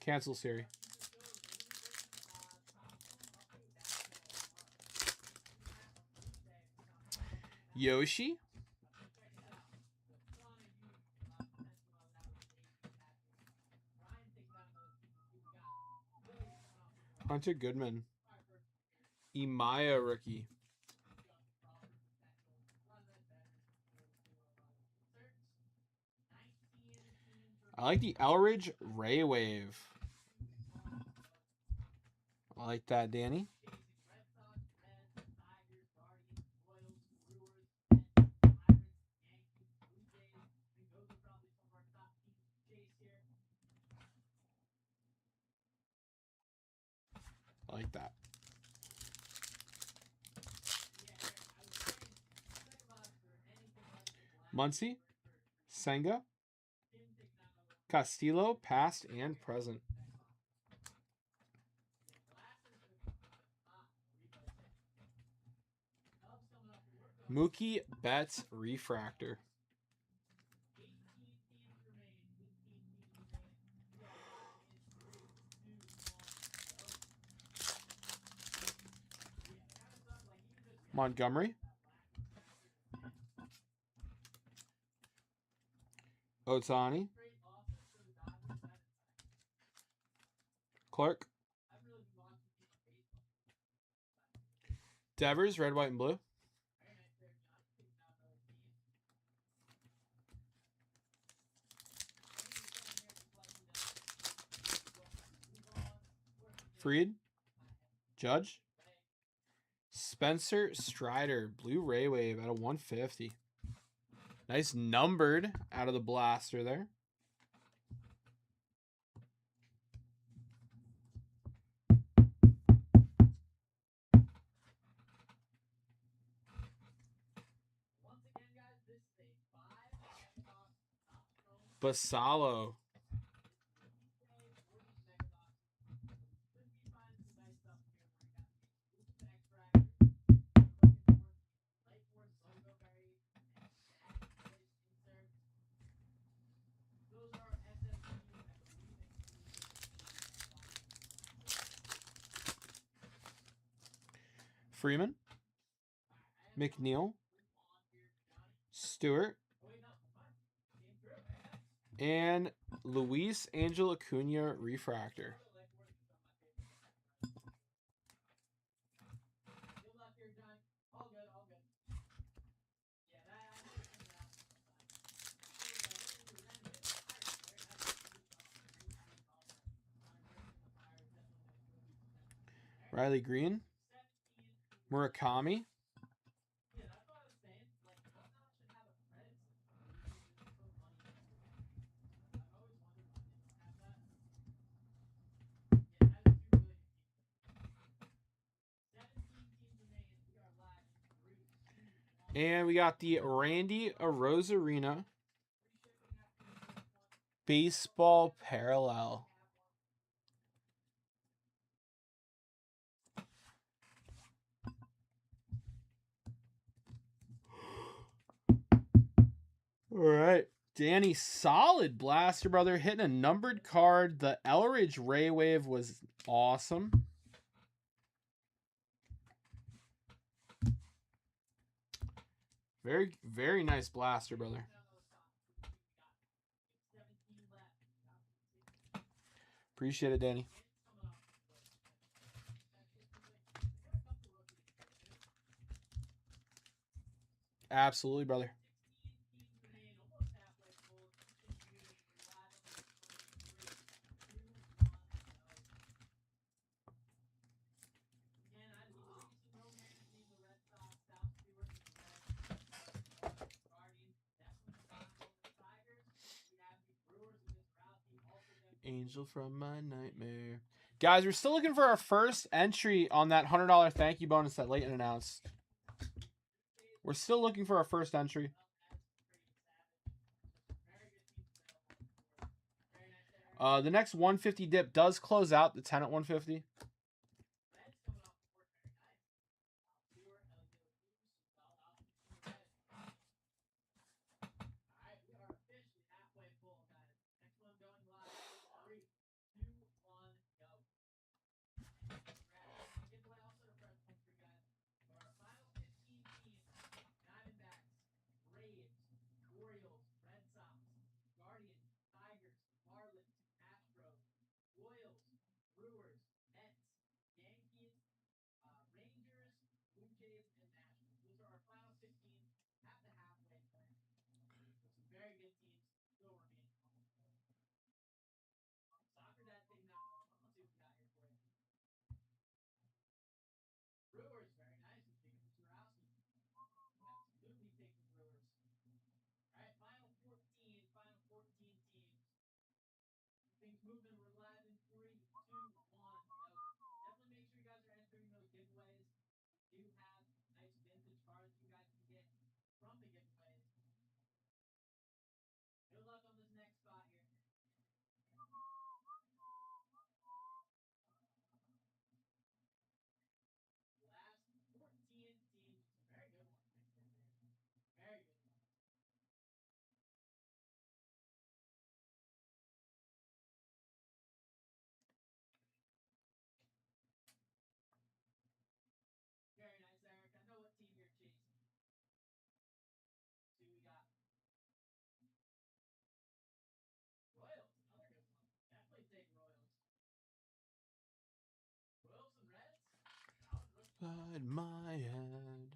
Cancel series. Yoshi. Hunter Goodman. Imaya rookie. I like the Elridge Ray Wave. I like that, Danny. I like that. Muncy, Senga, Castillo, past and present. Mookie Betts refractor. Montgomery. Otani. Clark. Devers, red, white, and blue. Freed. Judge. Spencer Strider, blue Ray Wave out of 150. Nice numbered out of the blaster there. Basalo. Freeman, McNeil, Stewart, and Luis Angel Acuna refractor. Riley Green, Murakami, and we got the Randy Arozarena baseball parallel. All right. Danny, solid blaster, brother. Hitting a numbered card. The Elridge Ray Wave was awesome. Very, very nice blaster, brother. Appreciate it, Danny. Absolutely, brother. Angel from my nightmare. Guys, we're still looking for our first entry on that $100 thank you bonus that Leighton announced. We're still looking for our first entry. The next 150 dip does close out the 10 at 150. Inside my head.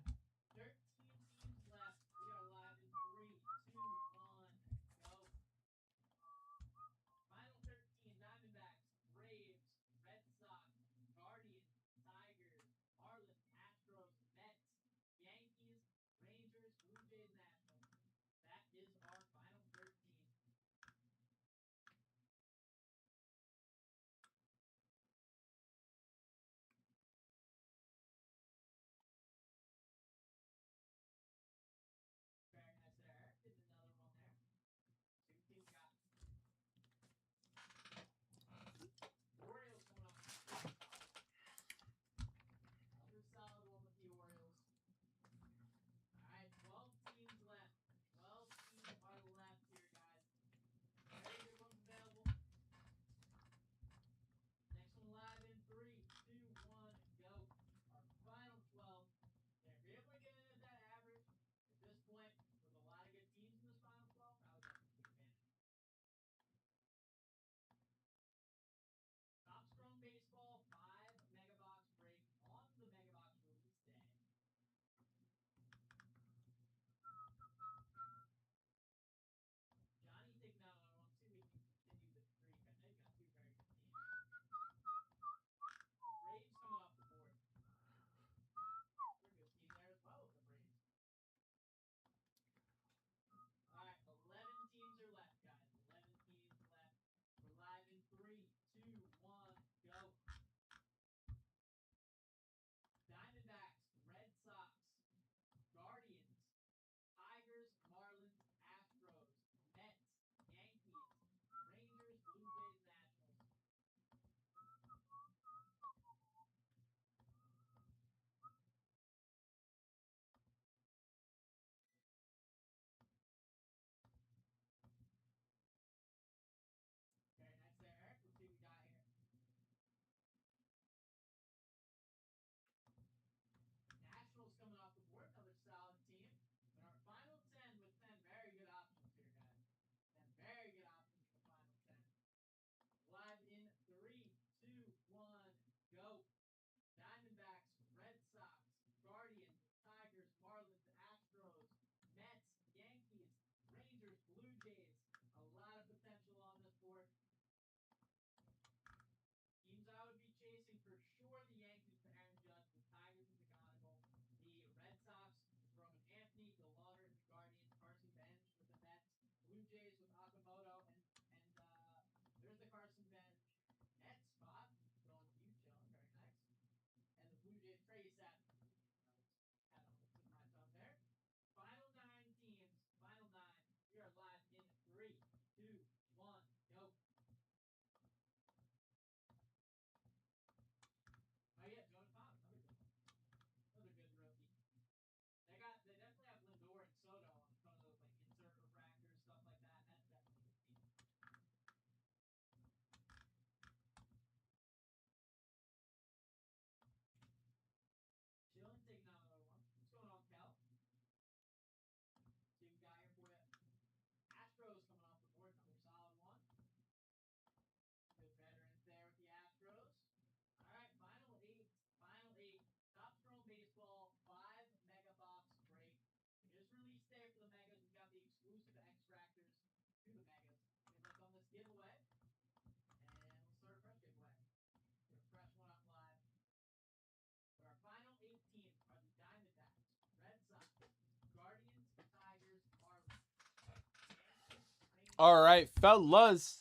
All right, fellas.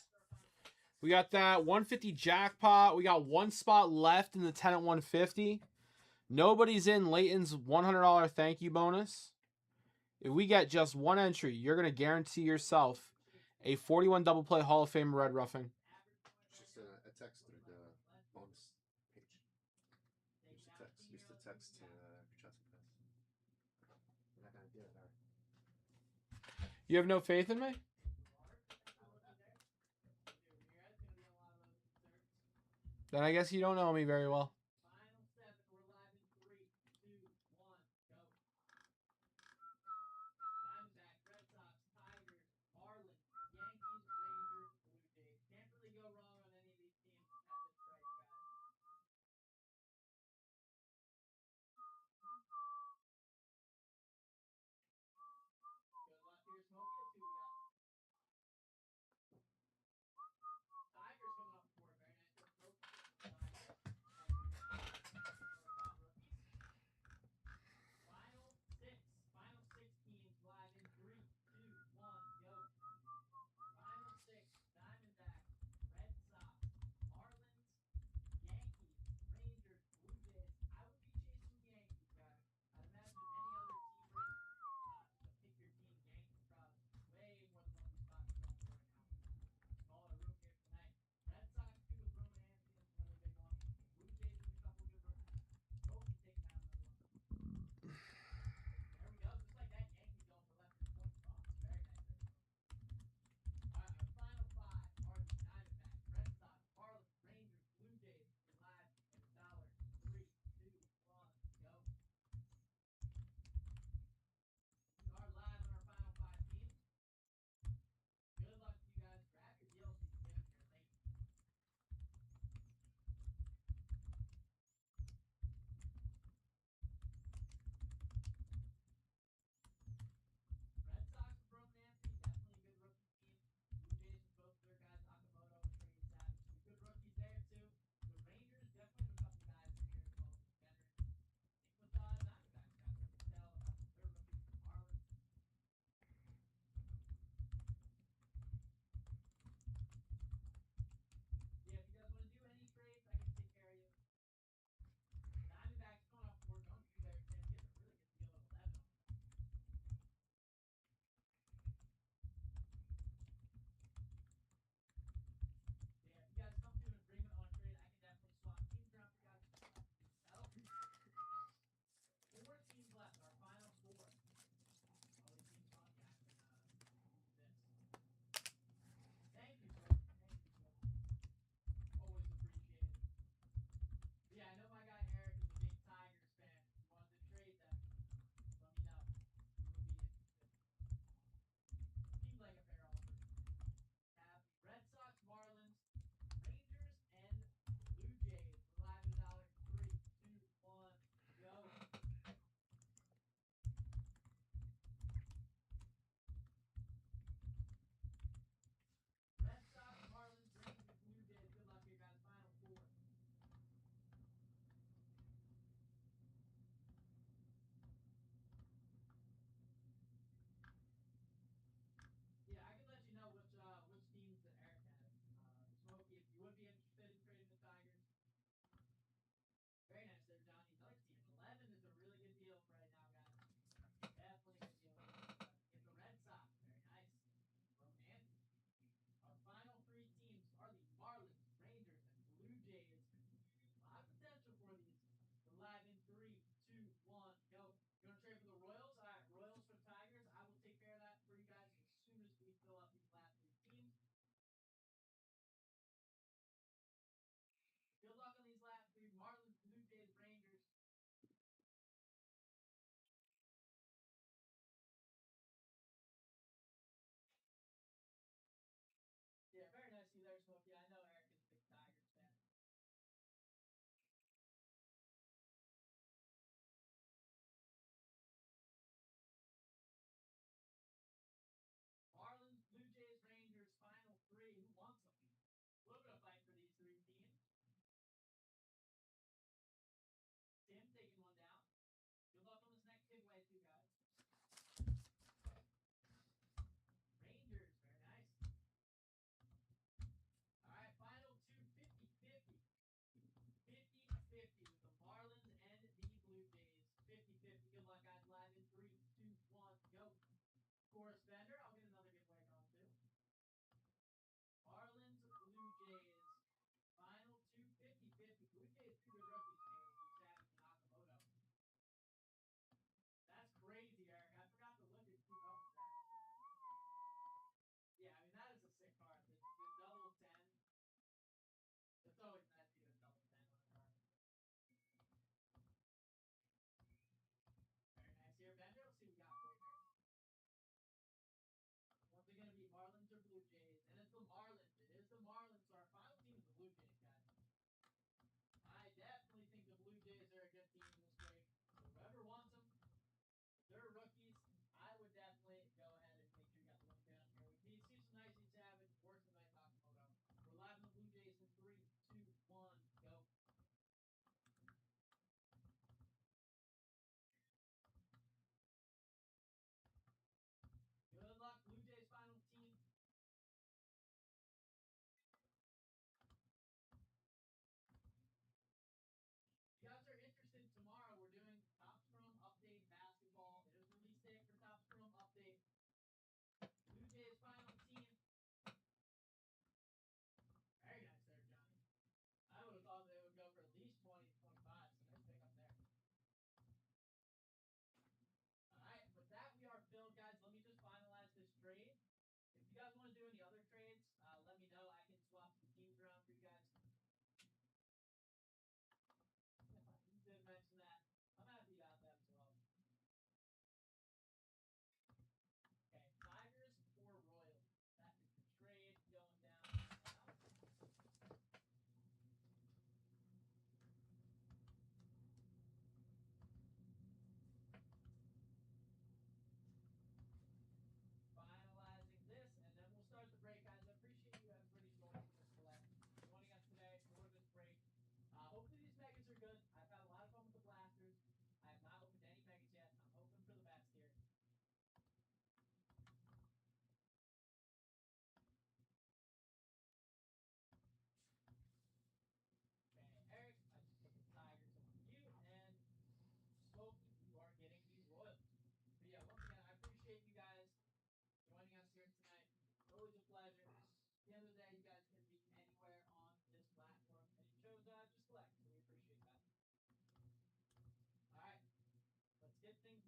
We got that 150 jackpot. We got one spot left in the 10 at 150. Nobody's in Leighton's $100 thank you bonus. If we get just one entry, you're going to guarantee yourself a 41 double play Hall of Fame red roughing. It's just a text through the bonus page. Use the text. Use the text to transfer pass. You're not gonna do it, are you? You have no faith in me? Then I guess you don't know me very well. Final 7. We're live in 3, 2, 1, go. Diamondbacks, Red Sox, Tigers, Marlins, Yankees, Rangers, Blue Jays. Can't really go wrong on any of these teams at this price, guys. Good luck here, Smokey. Let's see what we got. Tigers coming off the board. Very nice. Smokey. Tigers.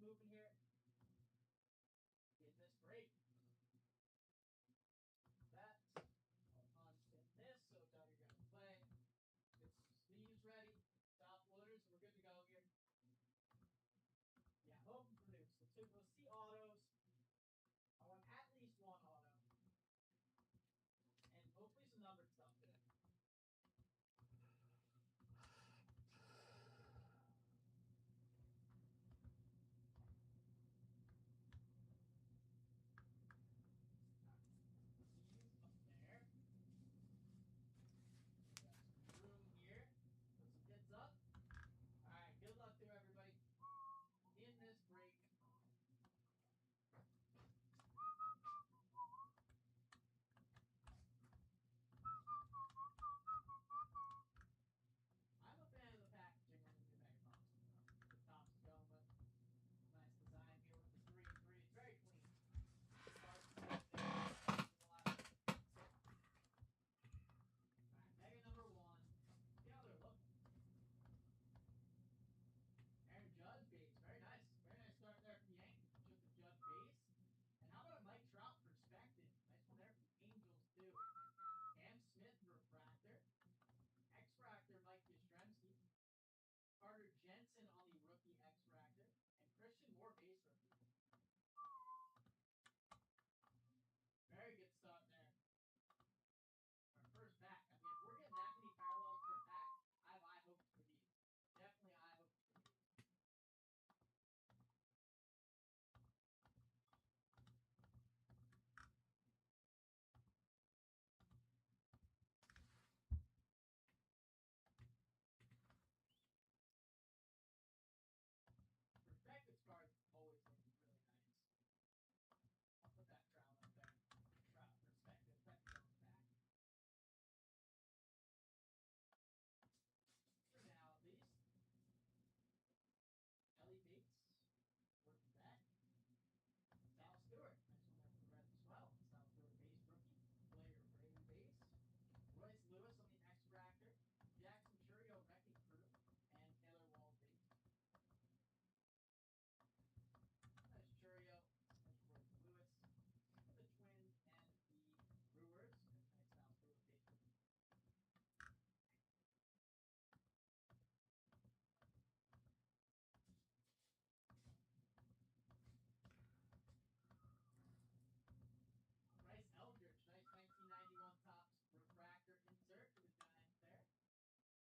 moving here. In this break. That. I'll unspin this, so Duggar got to play. Get some sleeves ready. Top loaders, we're good to go here. Yeah, hoping for this. We'll see autos. I want at least one auto. And hopefully some numbered stuff today. Hits up. All right, good luck to everybody in this break. I'm a fan of the packaging on the new Mega Pops. The Topps is going with nice design here with the 3 and 3. It's very clean. Starts there. All right, Mega number 1. See how they're looking. Aaron Judge base. Very nice. Very nice start there from Yankees. Just a Judge base. And how about a Mike Trout perspective? Nice one there from Angels, too. Cam Smith refractor. X-Fractor Mike Yastrzemski. Carter Jensen on the rookie X-Fractor. And Christian Moore base rookie. Very good start there. Our first pack. I mean, if we're getting that many parallels per pack, I have high hopes for these. Definitely high hopes for these. Perspective cards always look really nice. I'll put that Trout up there. Trout perspective. That's on the back. For now, at least. Ellie Bates. Rookie back. Sal Stewart. Nice one there for the Reds as well. Sal Stewart base rookie. Blair Brady base. Royce Lewis on the X-Fractor. Jackson Churio Wrecking Crew. And Taylor Wall base. Nice Churio. Nice Royce Lewis. For the Twins and the Brewers. And nice Sal Stewart base rookie. Bryce Eldridge, nice 1991 Topps refractor insert for the Giants there.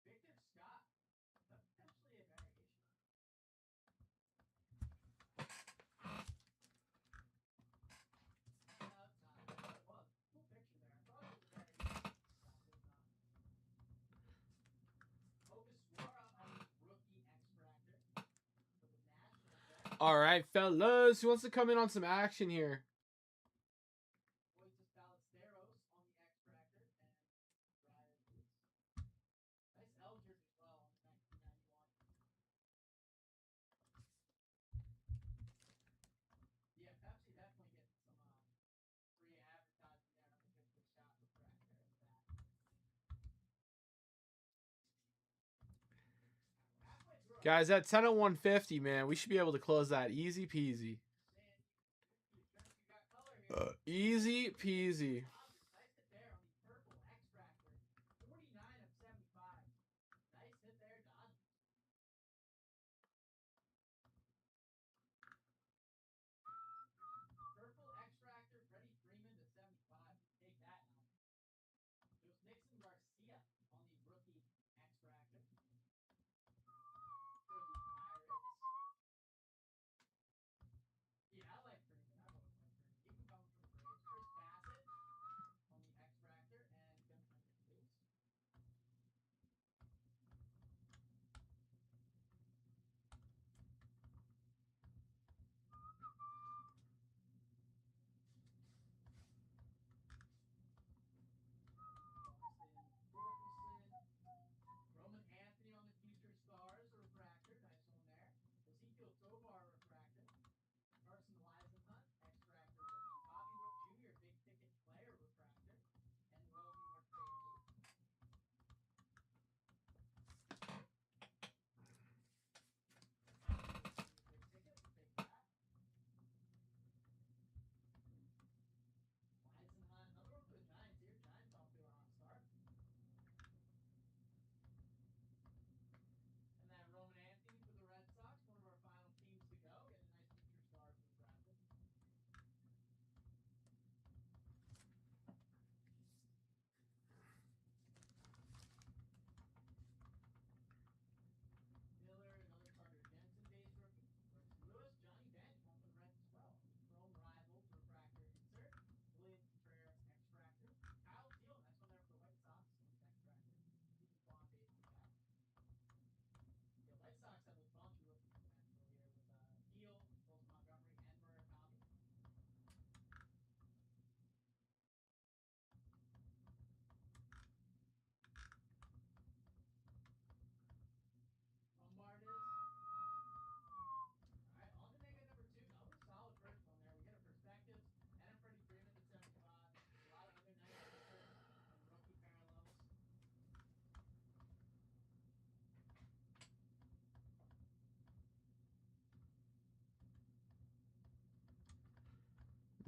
Victor Scott, potentially a variation. No, it's not. I thought it was. Cool picture there. I thought it was a variation. Scott was not. Ogaswara on the rookie X-Fractor for the Nationals there. All right, fellas, who wants to come in on some action here? Moises Ballesteros on the X-Fractor and Ryan Boots. Nice Eldridge as well on the 1991. Yeah, Pepsi definitely getting some free advertising there on the Victor Scott refractor in the back. Halfway through. Guys, at 10 at 150, man, we should be able to close that easy peasy. You got color here. Easy peasy. Nice hit there on the purple X-Fractor. 49 of 75. Nice hit there, Dodgers. Purple X-Fractor, Freddie Freeman to 75. Take that now. It was Nixon Garcia on the rookie X-Fractor. For the Pirates. Yeah, I like Freeman. I've always liked Freeman. Even coming from the Braves. Chris Bassett.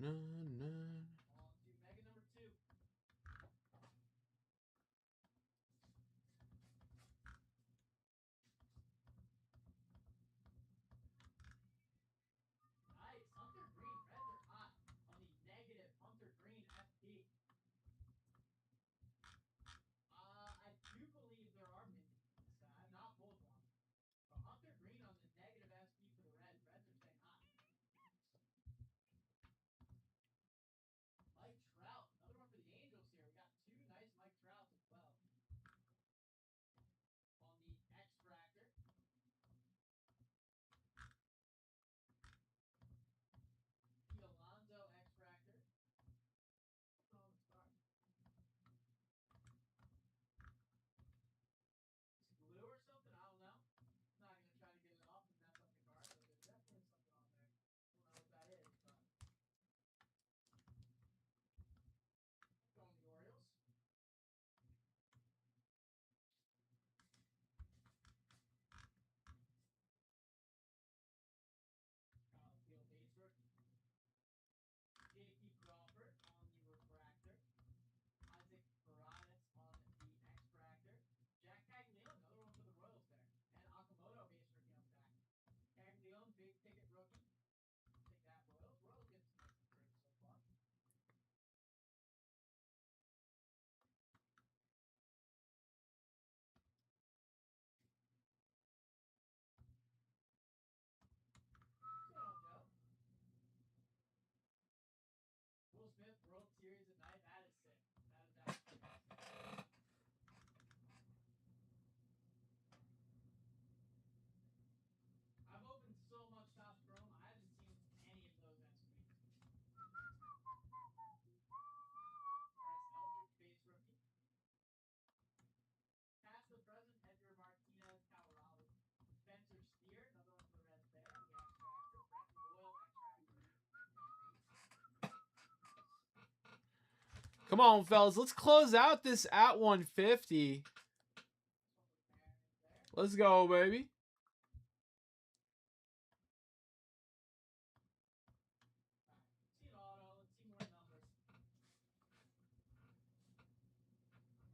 Na, na. On to Mega number 2. Nice. Hunter Green. Reds are hot on the negative Hunter Green FP. I do believe there are Mindies in this guy. I've not pulled one. But Hunter Green on the negative SP for the Reds. Reds are staying hot. Mike Trout. Another one for the Angels here. We got 2 nice Mike Trouts as well. On the X-Fractor. The Alonso X-Fractor. What's on the start? Is it glue or something? I don't know. I'm not going to try to get it off and mess up the card, but there's definitely something on there. I don't know what that is, but going the Orioles. Field base rookie. JP Crawford on the refractor. Isaac Baradas on the X-Fractor. Jack Caglione, another one for the Royals there. And Akamoto base rookie on the back. Caglione, big ticket rookie. Take that, Royals. Royals getting some nice breaks so far. What's going on, Joe? Will Smith, World Series at night. That is sick. That is actually sick. I've opened so much Topps Chrome. I haven't seen any of those SPs. Bryce Eldridge, base rookie. Past the present, Edgar Martinez, Colorado. Spencer Steer, another one for the Reds there. The X-Fractor. Brett Royal X-Fractor. Come on, fellas. Let's close out this at 150. Let's go, baby. Let's see an auto. Let's see more numbers.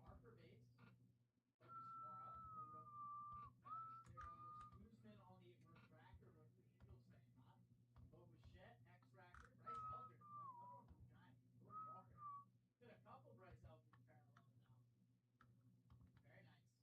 Harper base. Lucas Mora on the rookie. There's Guzman on the refractor rookie. Angels staying hot. Bo Bichette, X-Fractor. Bryce Eldridge. Another one for the Giants. Jordan Walker. Been a couple Bryce Eldridge parallels now. Very nice.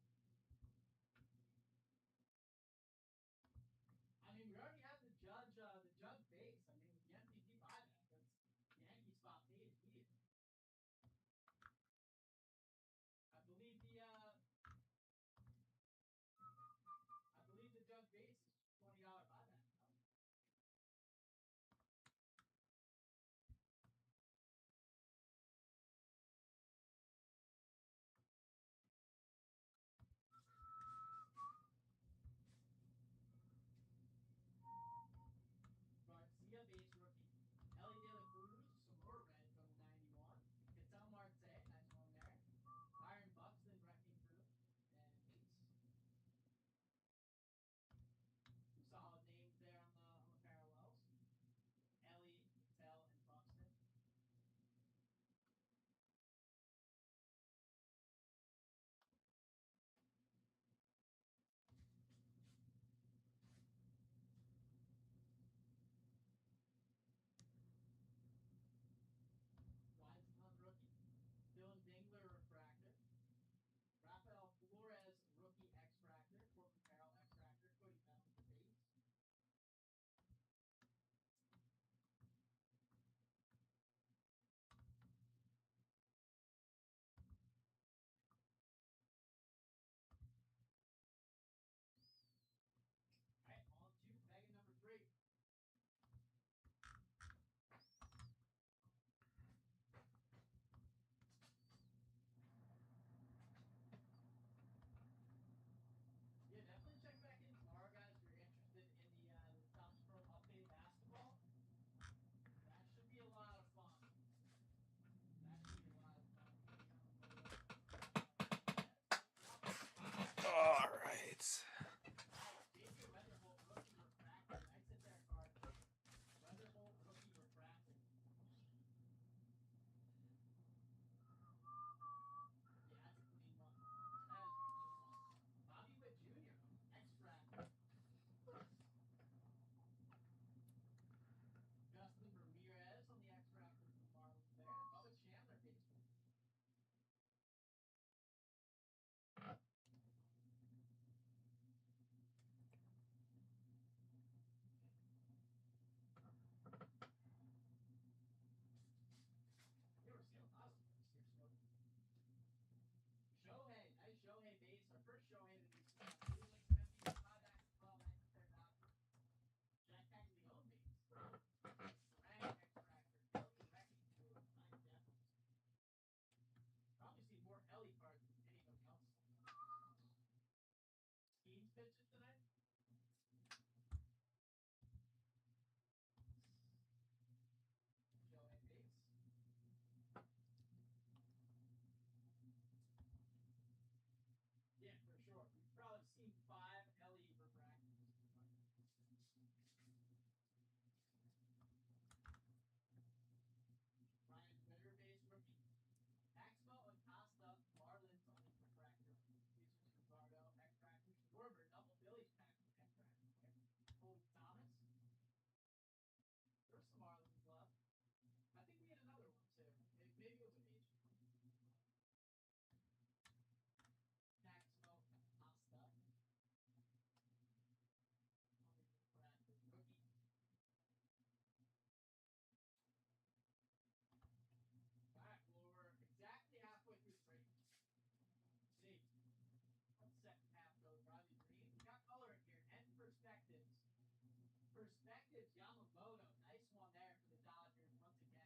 Perspectives, Yamamoto. Nice one there for the Dodgers once again.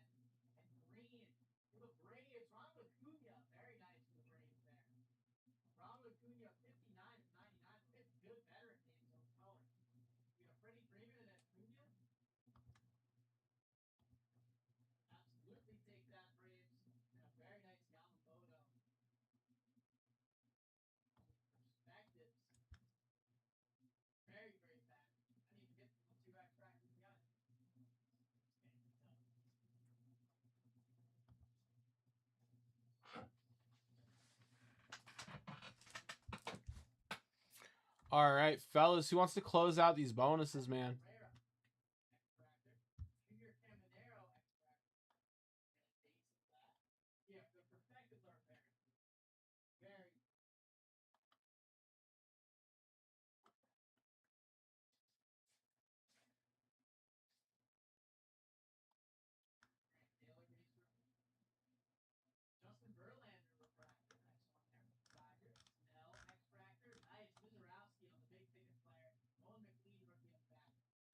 And green for the Braves. Ronald Acuna. Very nice for the Braves there. Ronald Acuna, 59 of 99. It's good veteran names on color. We got Freddie Freeman and Acuna. Absolutely take that, Braves. And a very nice Yamamoto. Perspectives. Very, very bad. I need to get the 2X brackets together. All right, fellas, who wants to close out these bonuses, man? Junior Caminero extractor. Yeah, the perspectives are very. Justin Verlander refractor. Nice one there. Dodgers. Snell extractor. Nice. Wizarowski on the big ticket player. Nolan McLean rookie on the back.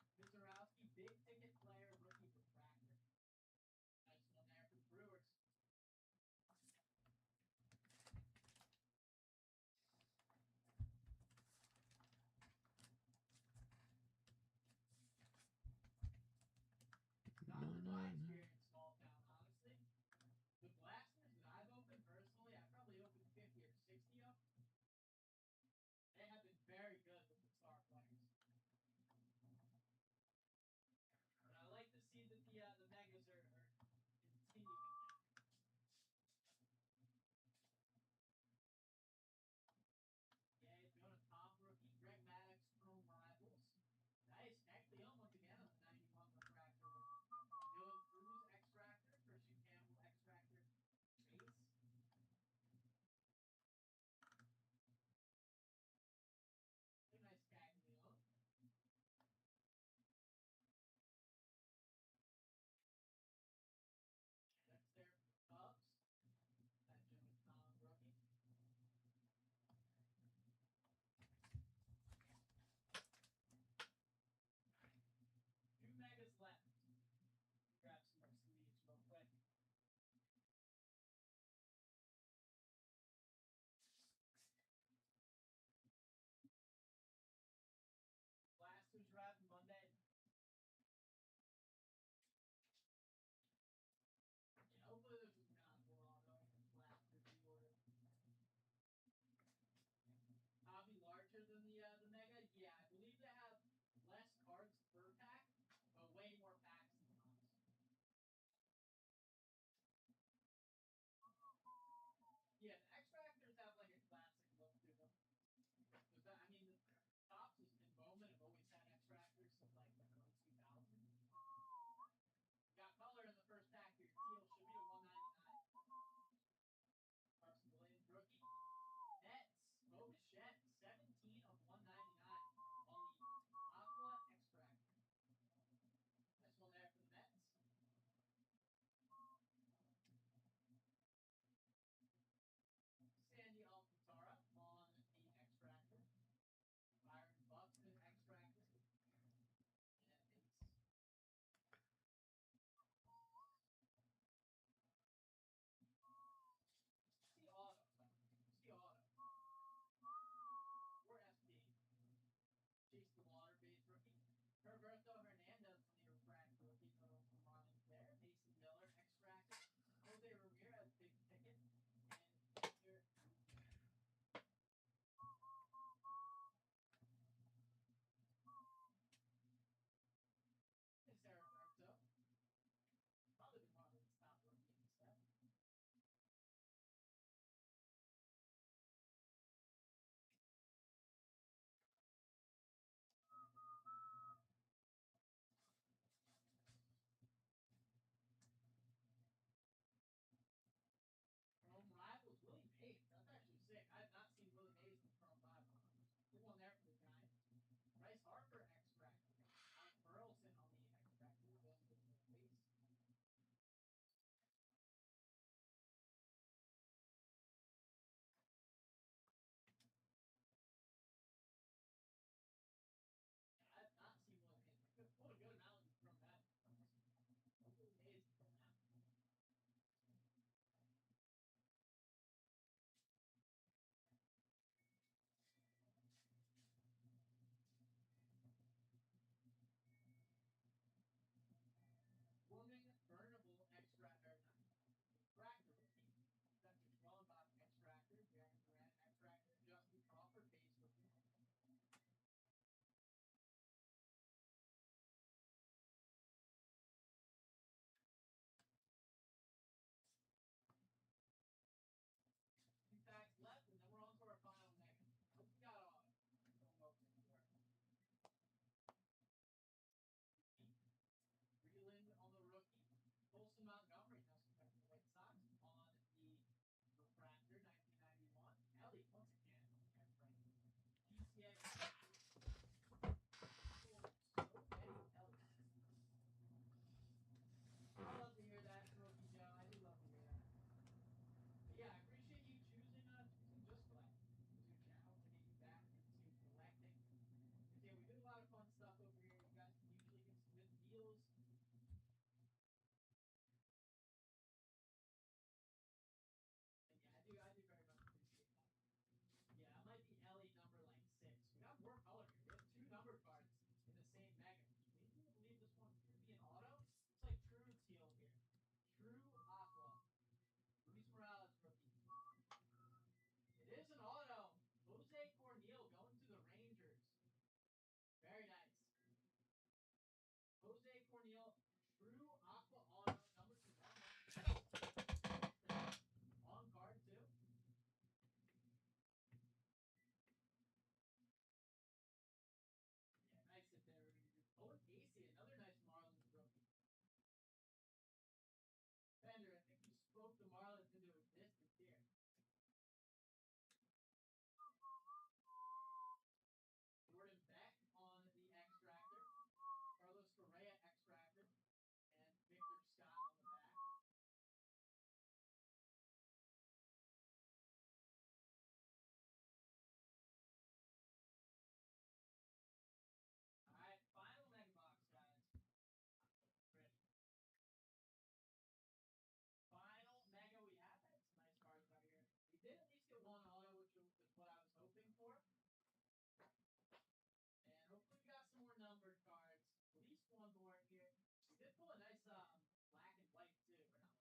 one more here. We did pull a nice black and white too, or not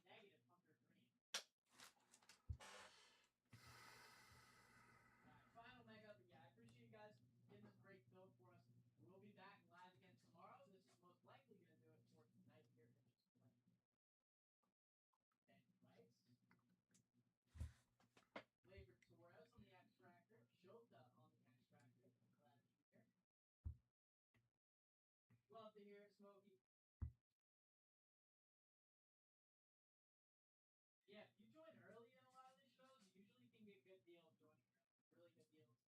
white, but negative hunter green. Final mega, but yeah, I appreciate you guys getting this break filled for us. We'll be back live again tomorrow. This is most likely going to do it for tonight here. Flavor Torres on the extractor, Shota on the extractor. Glad to hear it. Love to hear it, Smokey. Yeah, if you join early in a lot of these shows, you usually can get good deals joining early. Really good deals.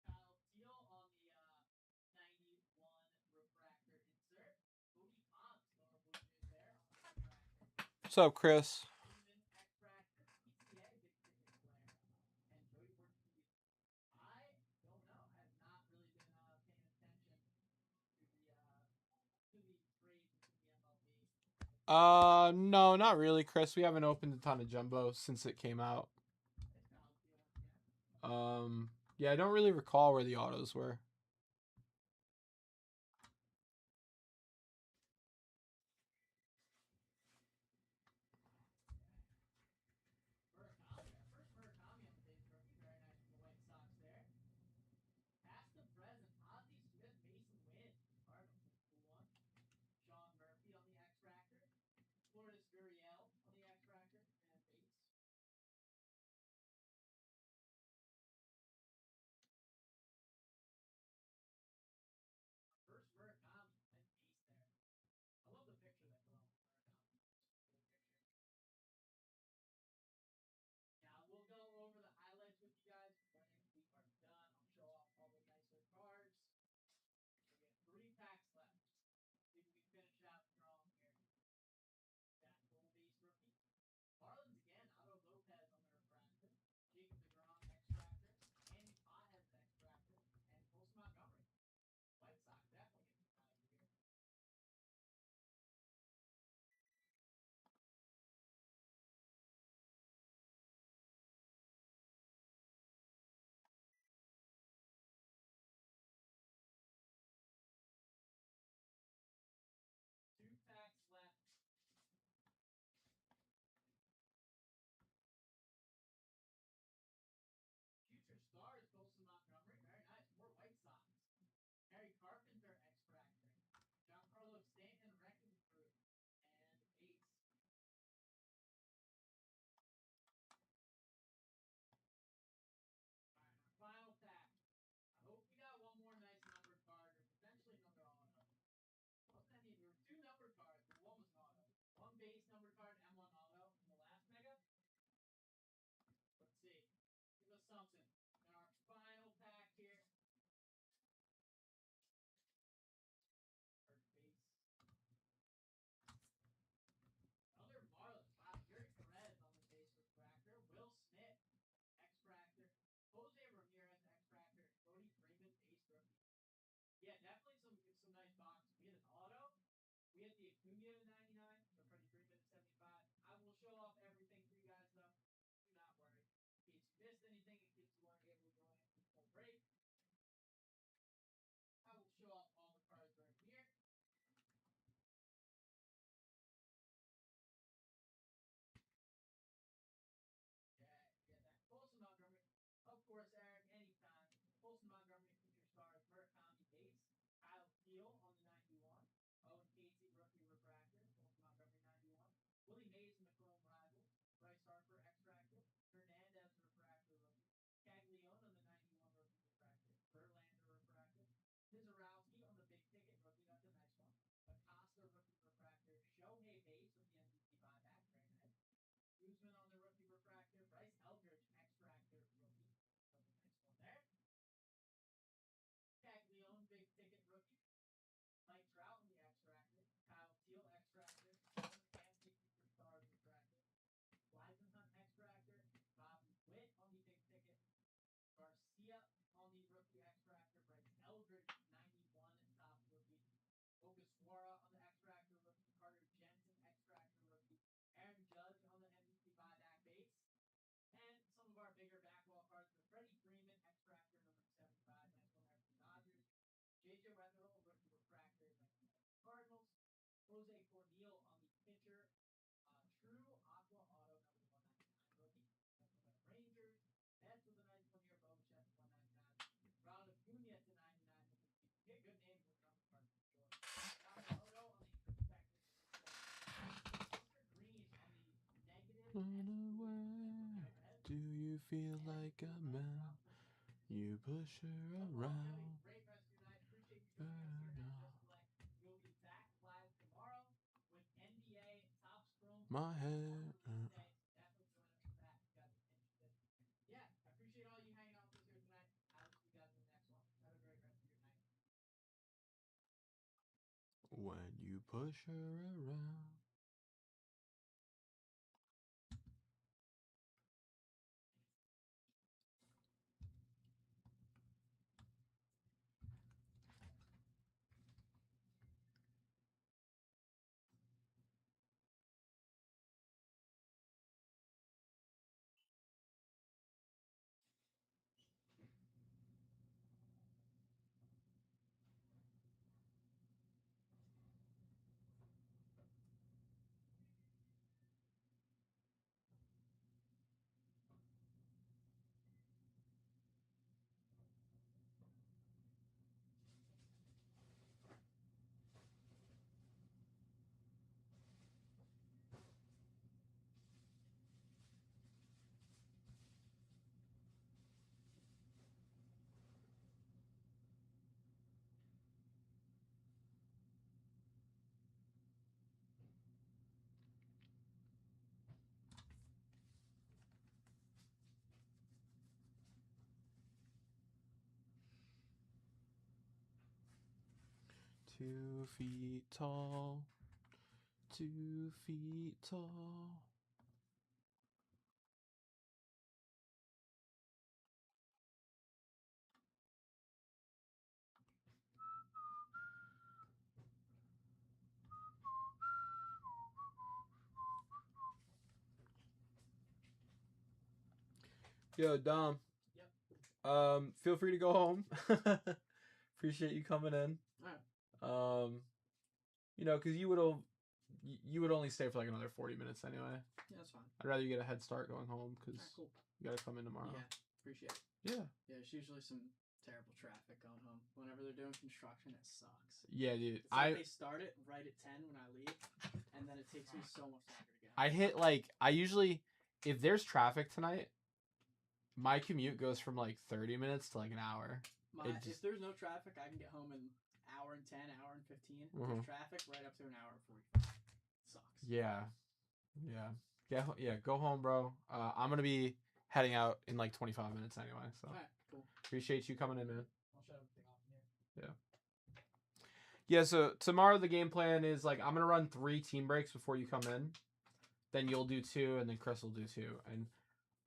Kyle Teal on the 91 refractor insert. Cody Ponce, notable news there on the refractor. What's up, Chris? Freeman extractor, PCA, big ticket player, and Joey Ortiz. I don't know. I have not really been paying attention to the trades between the MLB. No, not really, Chris. We haven't opened a ton of jumbo since it came out. Yeah, I don't really recall where the autos were. First Murakami on the base rookie. Very nice from the White Sox there. Past the present, Ozzie Smith, Mason Wynn, Cardinals, cool one. Sean Murphy on the extractor. Florida's Gurriel on the extractor and base. First Murakami, nice base there. I love the picture that they're on with Murakami. Now we'll go over the highlights with you guys when we are done. I'll show off all the nicer cards. We get 3 packs left. See if we can finish out strong here. That full base rookie. Marlins again, Otto Lopez on the refractor. Jacob deGrom extractor. Andy Pages extractor. And Colson Montgomery. White Sox definitely getting value here. Two packs left. Future stars, Colson Montgomery. Very nice. More White Sox. Harry Carpenter extractor. Giancarlo Stanton wrecking crew. And base. Alright, final pack. I hope we got one more nice numbered card or potentially another auto. Wasn't that neat? There were 2 numbered cards, but one was an auto. 1 base numbered card and 1 auto in the last mega. Let's see. Give us something. In our final pack here. Base. Another Marlins. Wow, Yuri Perez on the base refractor. Will Smith extractor. Jose Ramirez extractor. Cody Freeman base rookie. Yeah, definitely some nice boxes. We had an auto. We had the Acuna to 99. The Freddie Freeman to 75. I will show off everything for you guys though. Do not worry. In case you missed anything, in case you weren't able to join in full break. I will show off all the cards right here. Yeah, that Colson Montgomery. Of course, Eric, anytime. Colson Montgomery, future stars, Murakami base. Kyle Teal on the 91. Owen Casey, rookie refractor. Colson Montgomery 91. Willie Mays in the Chrome rival. Bryce Harper extractor. Hernandez refractor rookie. Caglione on the 91 rookie refractor. Verlander refractor. Pizarowski on the big ticket rookie. That's a nice one. Acosta rookie refractor. Shohei base with the MVP buyback. Very nice. Guzman on the rookie refractor. Bryce Eldridge extractor rookie. That's a nice one there. Caglione big ticket rookie. Mike Trout on the extractor. Kyle Teal extractor. Anthony future stars refractor. Weisenhunt extractor. Bobby Witt on the big ticket. Garcia on the rookie extractor. Bryce Eldridge 91 top rookie. Ogasawara on the extractor rookie. Carter Jensen extractor rookie. Aaron Judge on the MVP buyback base. And some of our bigger backwall cards. The Freddie Freeman extractor number 75. Nice one there for the Dodgers. Jose Cornel on the pitcher. True Aqua Auto number 199 rookie. Pennsylvania Rangers. Mets with a nice 1-year Bobachet to 199. Ronald Acuna to 99. Get good names with number cards for sure. Yamamoto on the expected. Mr. Green on the negative. Run away. Do you feel like a man? You push her around. Great rest of your night. Appreciate you joining us here at Just Click. We'll be back live tomorrow with NBA Top Scroll. My head. Definitely join us for that if you guys are interested. Yeah, I appreciate all you hanging out with us here tonight. I will see you guys in the next one. Have a great rest of your night. When you push her around. Two feet tall. 2 feet tall. Yo, Dom. Yep. Feel free to go home. Appreciate you coming in. All right. You know, because you would only stay for like another 40 minutes anyway. Yeah, that's fine. I'd rather you get a head start going home because All right, cool. you gotta come in tomorrow. Yeah, appreciate it. Yeah. Yeah, there's usually some terrible traffic going home. Whenever they're doing construction, it sucks. Yeah, dude. It's like they start it right at 10 when I leave, and then it takes me so much longer to get home. I hit like I usually if there's traffic tonight, my commute goes from like 30 minutes to like an hour. If there's no traffic, I can get home in hour and 10, hour and 15. If there's traffic, right up to an hour and 45. Sucks. Yeah. Yeah, go home, bro. I'm gonna be heading out in like 25 minutes anyway. So Alright, cool. appreciate you coming in, man. I'll shut everything off in here. Yeah, so tomorrow the game plan is like I'm gonna run 3 team breaks before you come in. Then you'll do 2, and then Chris will do 2. And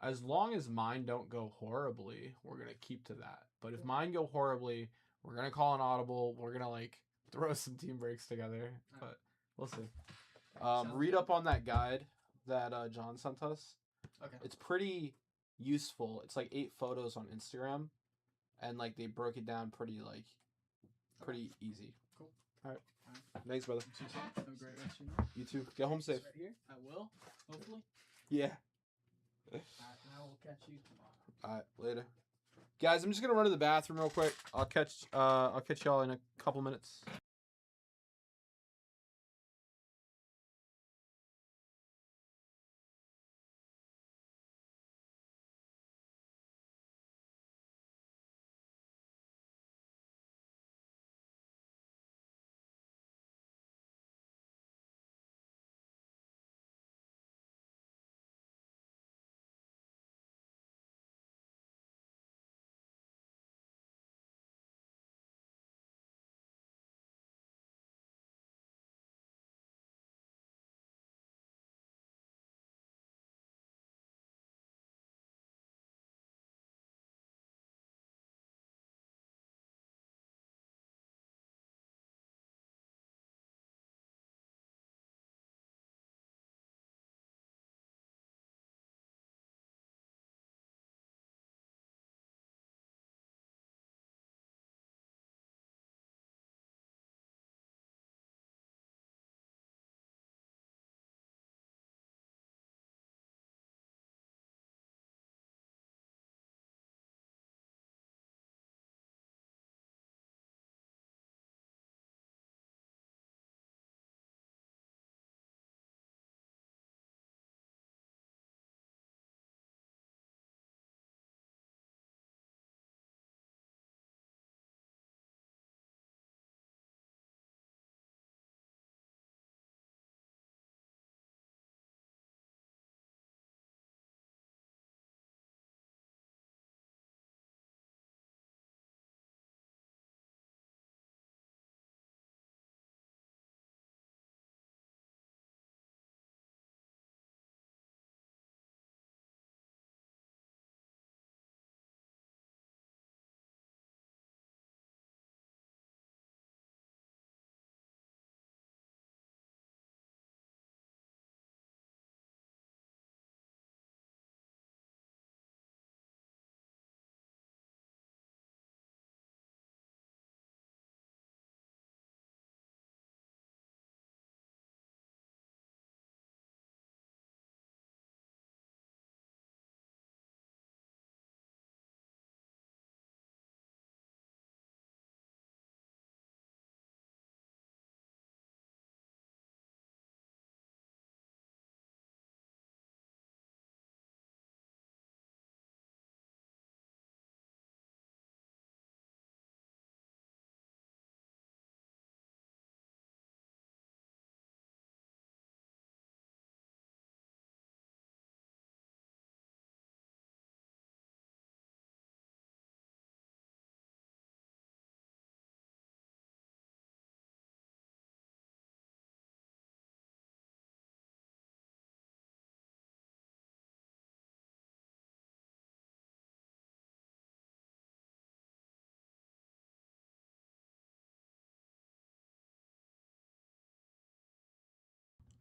as long as mine don't go horribly, we're gonna keep to that. But if mine go horribly, we're gonna call an audible. We're gonna like throw some team breaks together. But we'll see. Read up on that guide that John sent us. Okay. It's pretty useful. It's like 8 photos on Instagram, and like they broke it down pretty easy. Cool. All right. Thanks, brother. Have a great rest of your night. You too. Get home safe. Right here. I will. Hopefully. Yeah. Alright, and I will catch you tomorrow. All right. Later. Guys, I'm just gonna run to the bathroom real quick. I'll catch y'all in a couple minutes.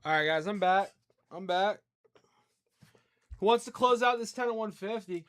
All right, guys, I'm back. I'm back. Who wants to close out this 10 at 150?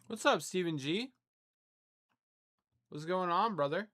What's up, Steven G? What's going on, brother?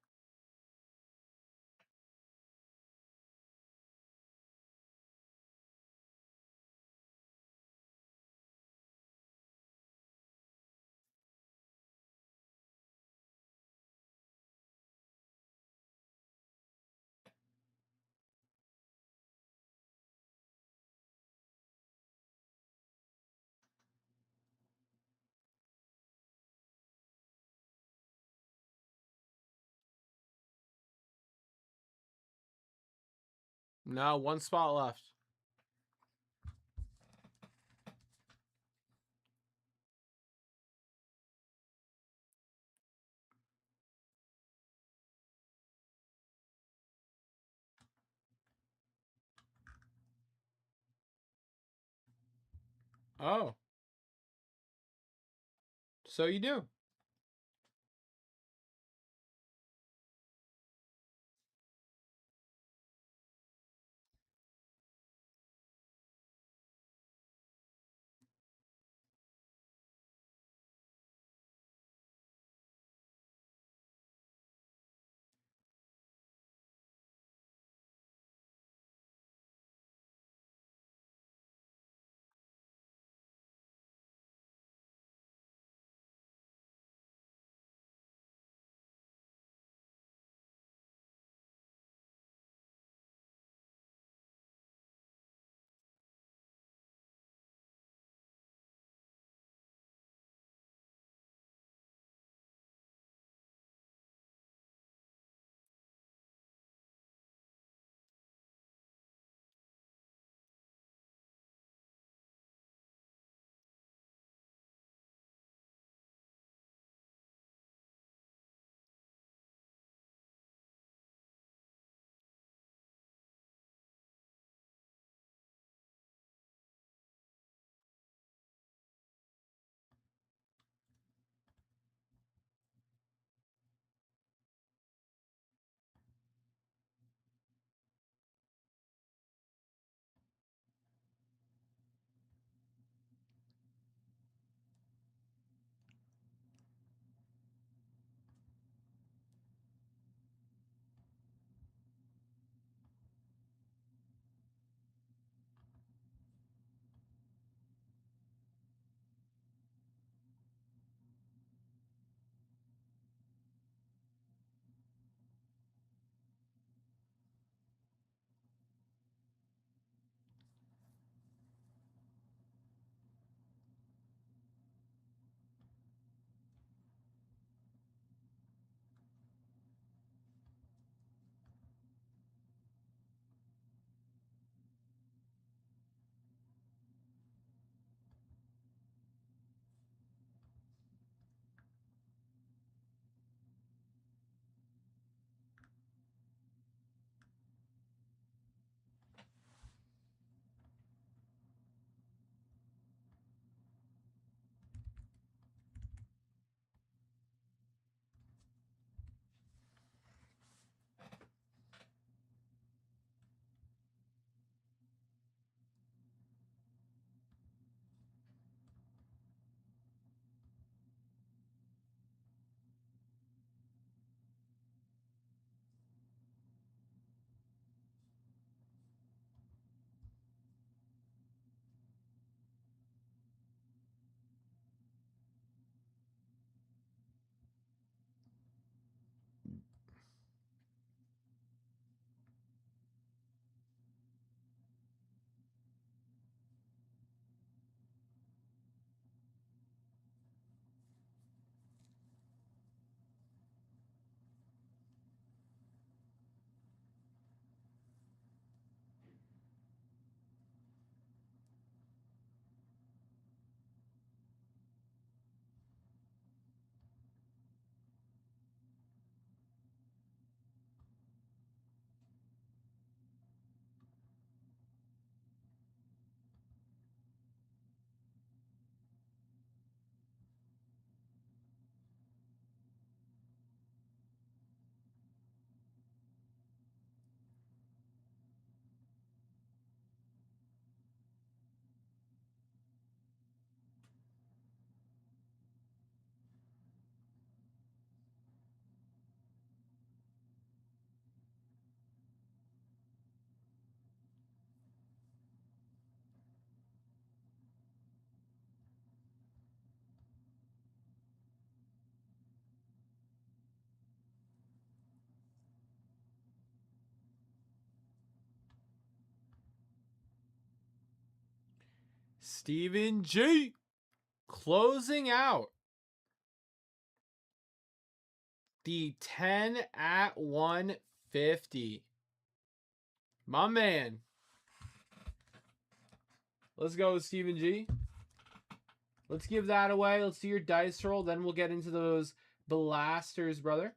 No, one spot left. Oh, so you do. Steven G. Closing out the 10 at 150. My man. Let's go with Steven G. Let's give that away. Let's do your dice roll. Then we'll get into those blasters, brother.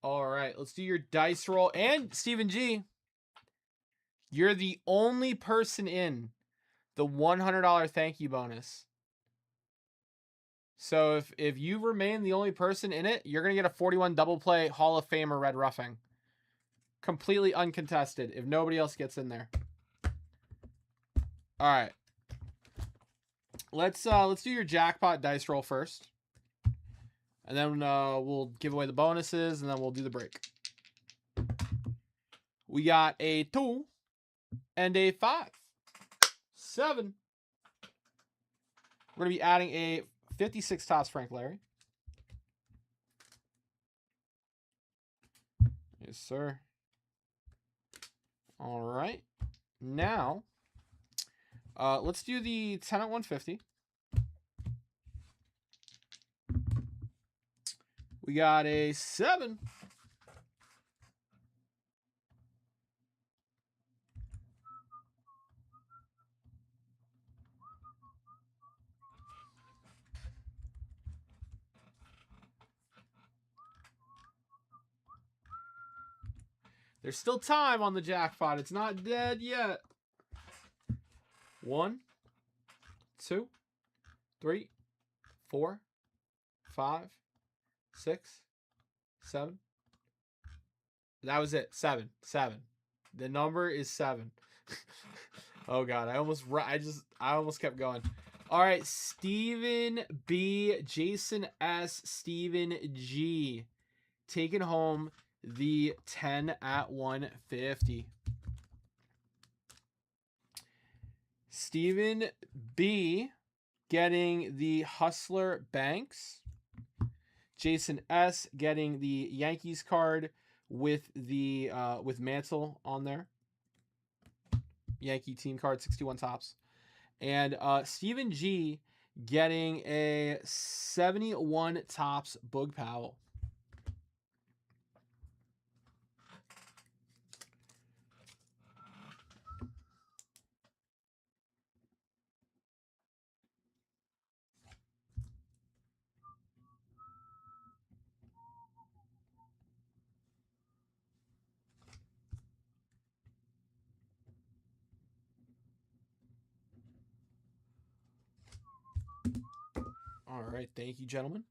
All right. Let's do your dice roll. And Steven G, you're the only person in the $100 thank you bonus. So if you remain the only person in it, you're going to get a 41 double play Hall of Famer Red Roughing. Completely uncontested if nobody else gets in there. All right. Let's do your jackpot dice roll first. And then we'll give away the bonuses and then we'll do the break. We got a 2 and a 5. 7. We're going to be adding a 56 tops Frank Larry. Yes, sir. All right. Now, let's do the 10 at 150. We got a 7. There's still time on the jackpot. It's not dead yet. 1, 2, 3, 4, 5, 6, 7. That was it. 7. The number is 7. Oh God, I almost kept going. All right, Stephen B, Jason S, Stephen G, taking home the 10 at 150. Stephen B getting the Hustler Banks. Jason S getting the Yankees card with the with Mantle on there. Yankee team card, 61 tops. And Stephen G getting a 71 tops Boog Powell. All right, thank you, gentlemen.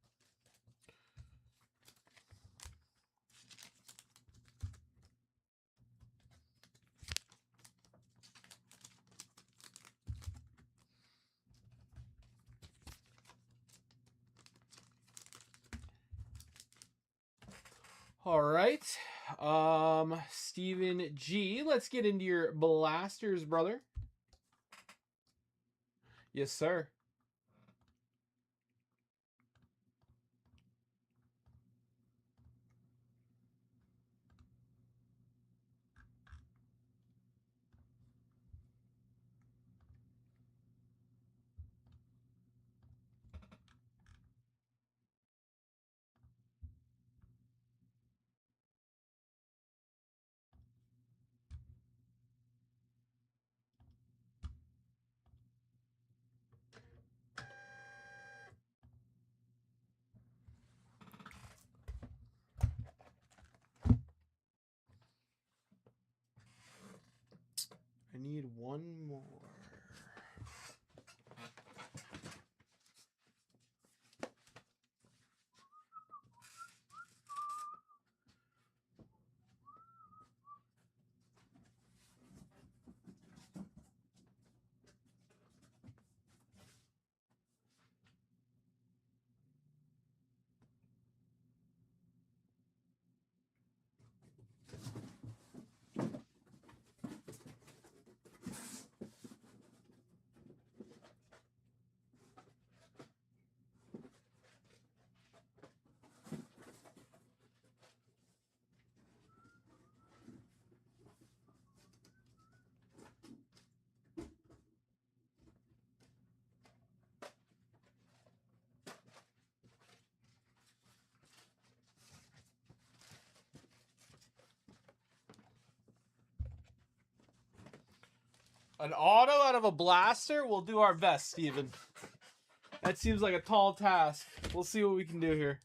All right, Stephen G, let's get into your blasters, brother. Yes, sir. I need one more. An auto out of a blaster? We'll do our best, Steven. That seems like a tall task. We'll see what we can do here.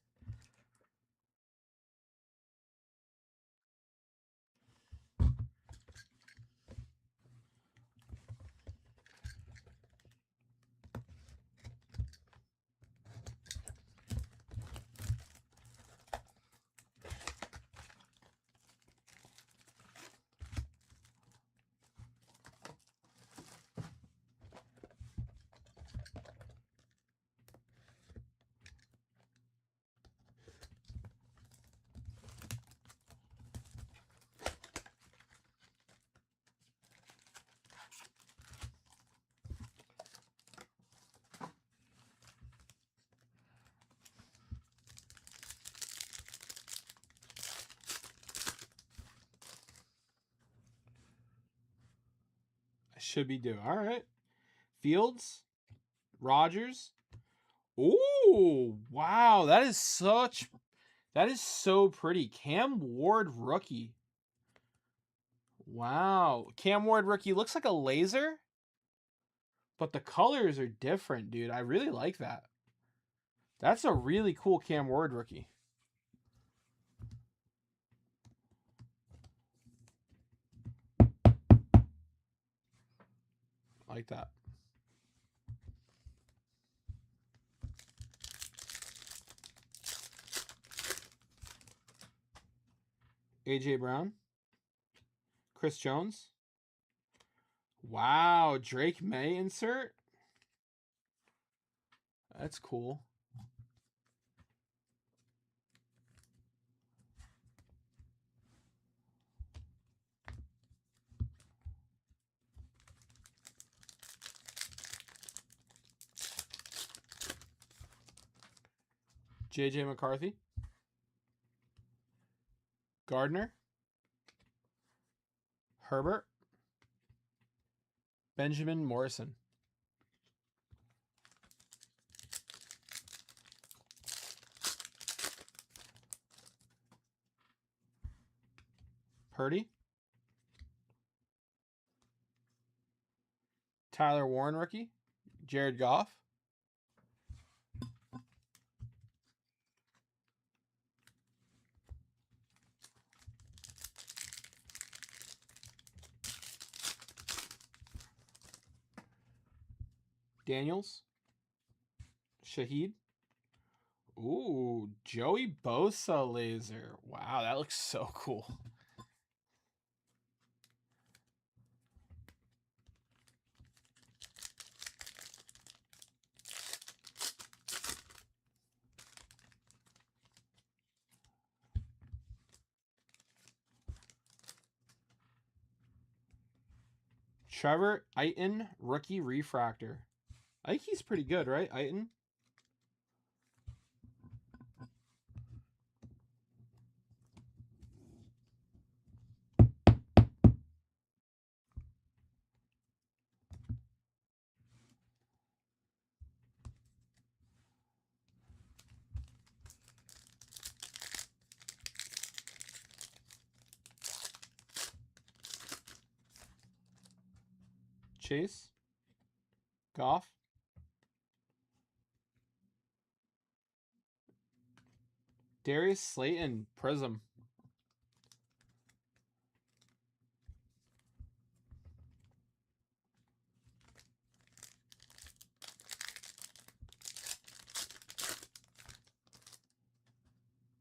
Should be due. All right. Fields. Rogers. Ooh, wow. That is so pretty. Cam Ward rookie. Wow. Cam Ward rookie looks like a laser, but the colors are different, dude. I really like that. That's a really cool Cam Ward rookie. I like that. AJ Brown. Chris Jones. Wow, Drake May insert. That's cool. JJ McCarthy. Gardner. Herbert. Benjamin Morrison. Purdy. Tyler Warren rookie. Jared Goff. Daniels. Shaheed. Ooh, Joey Bosa laser. Wow, that looks so cool. Trevor Aiton rookie refractor. I think he's pretty good, right? Aiton. Chase. Goff. Darius Slayton Prism.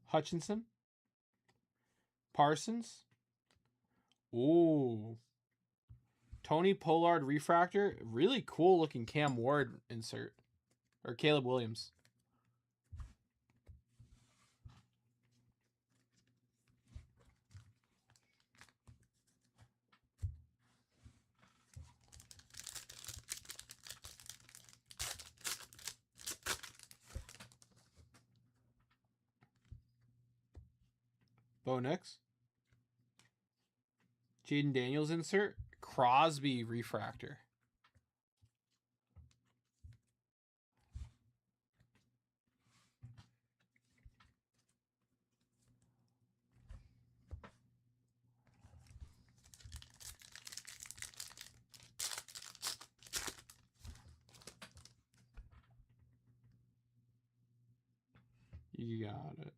Hutchinson. Parsons. Ooh. Tony Pollard refractor. Really cool looking Cam Ward insert. Or Caleb Williams. Bo Nix. Jaden Daniels insert. Crosby refractor. You got it.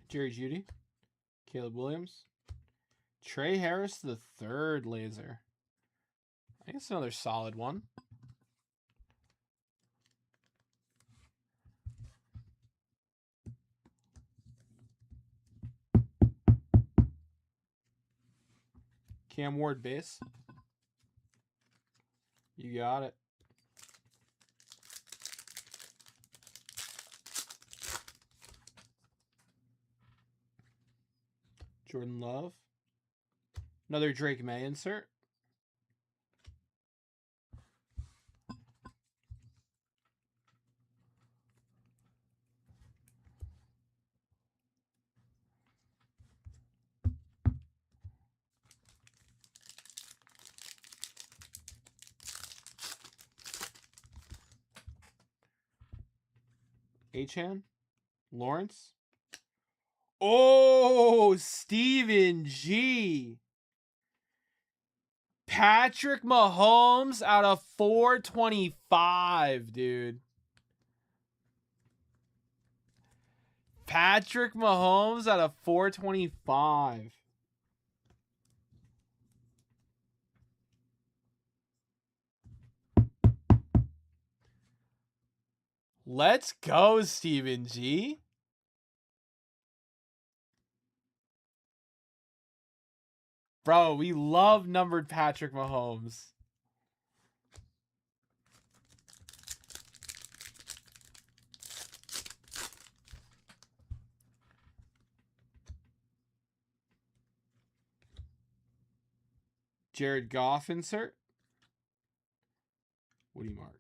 Jerry Jeudy, Caleb Williams, Trey Harris the third laser. I guess another solid one. Cam Ward base. You got it. Jordan Love. Another Drake May insert. Achan. Lawrence. Oh, Steven G. Patrick Mahomes out of 425, dude. Patrick Mahomes out of 425. Let's go, Steven G. Bro, we love numbered Patrick Mahomes. Jared Goff insert. Woody Marks.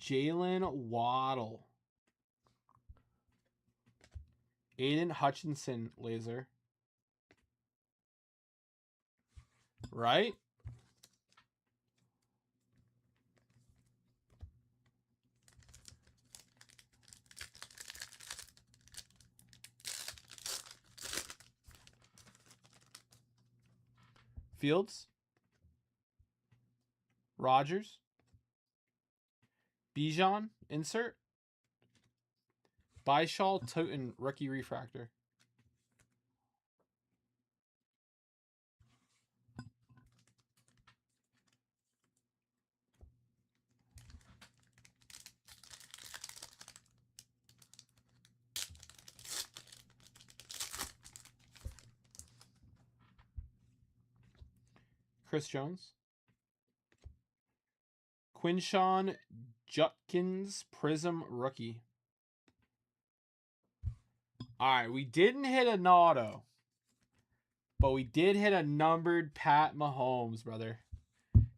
Jalen Waddle. Aiden Hutchinson laser. Right? Fields. Rogers. Bijan insert. Bishal Toten rookie refractor. Chris Jones. Quinshawn Judkins Prism rookie. All right, we didn't hit an auto, but we did hit a numbered Pat Mahomes, brother.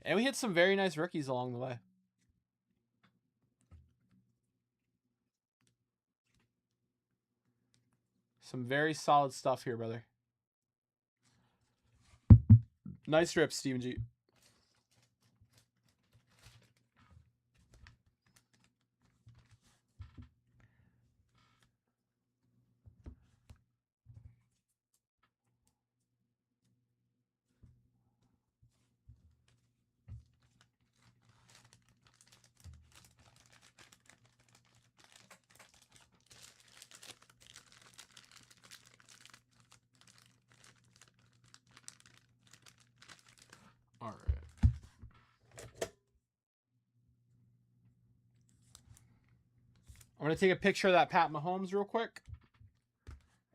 And we hit some very nice rookies along the way. Some very solid stuff here, brother. Nice rip, Steven G. All right. I'm going to take a picture of that Pat Mahomes real quick.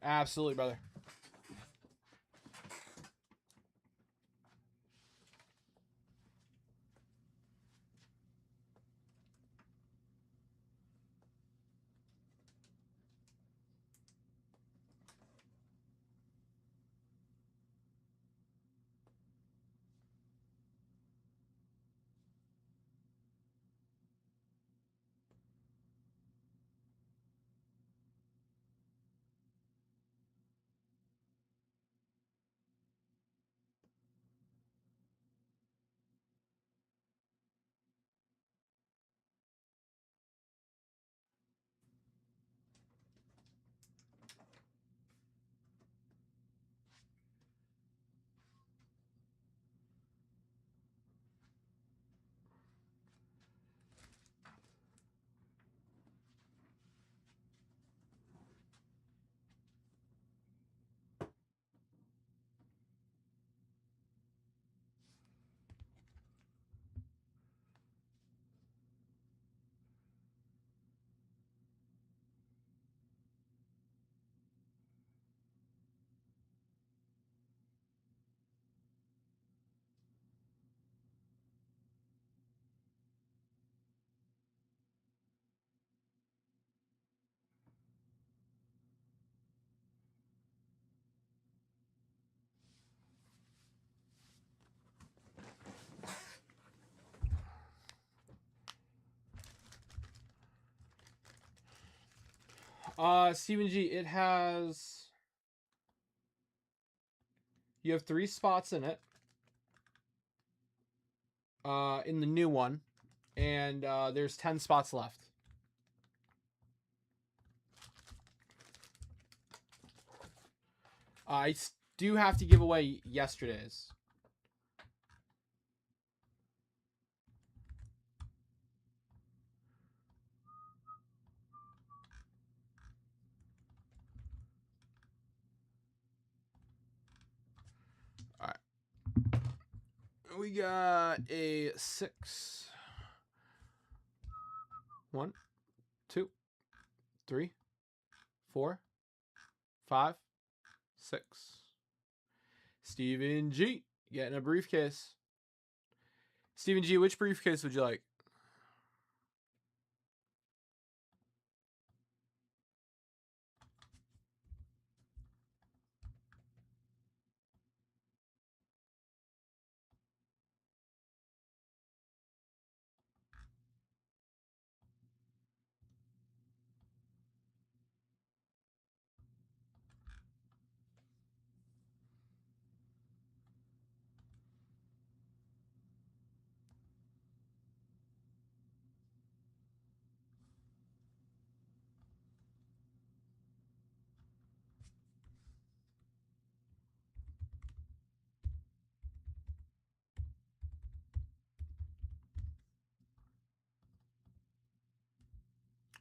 Absolutely, brother. Steven G, it has... You have 3 spots in it. In the new one. And there's 10 spots left. I do have to give away yesterday's. All right. We got a 6. 1, 2, 3, 4, 5, 6. Steven G, getting a briefcase. Steven G, which briefcase would you like?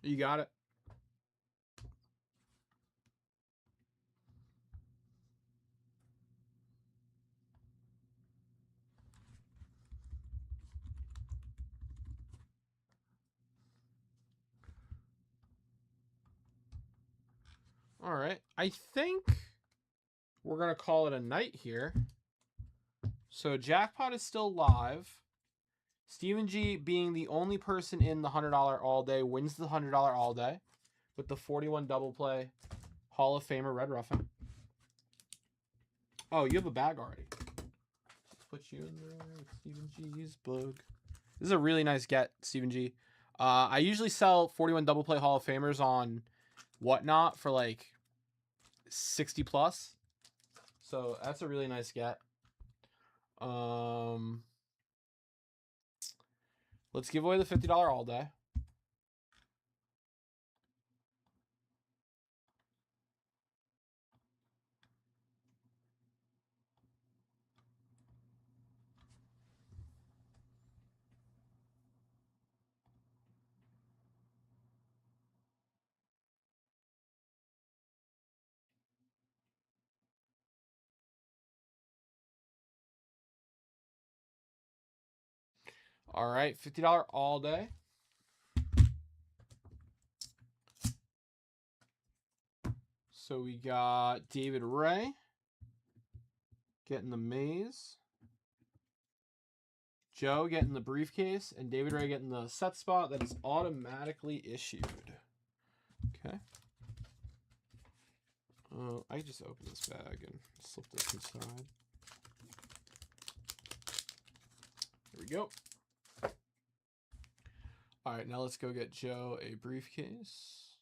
You got it. All right. I think we're going to call it a night here. So Jackpot is still live. Steven G, being the only person in the $100 all day, wins the $100 all day with the 41 double play Hall of Famer Red Ruffin. Oh, you have a bag already. Let's put you in there with Steven G's bug. This is a really nice get, Steven G. I usually sell 41 double play Hall of Famers on Whatnot for like 60 plus. So that's a really nice get. Let's give away the $50 all day. All right, $50 all day. So we got David Ray getting the maze. Joe getting the briefcase. And David Ray getting the set spot that is automatically issued. Okay. I can just open this bag and slip this inside. There we go. All right, now let's go get Joe a briefcase.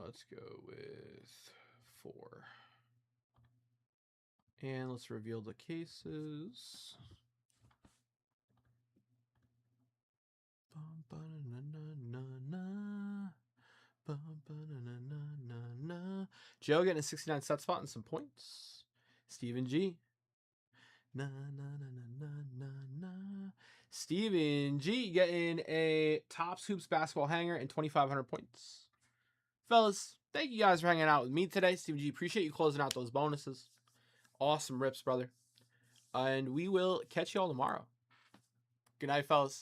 Let's go with 4. And let's reveal the cases. Joe getting a 69 set spot and some points. Steven G. Steven G getting a Topps Hoops basketball hanger and 2,500 points. Fellas, thank you guys for hanging out with me today. Steven G, appreciate you closing out those bonuses. Awesome rips, brother. And we will catch you all tomorrow. Good night, fellas.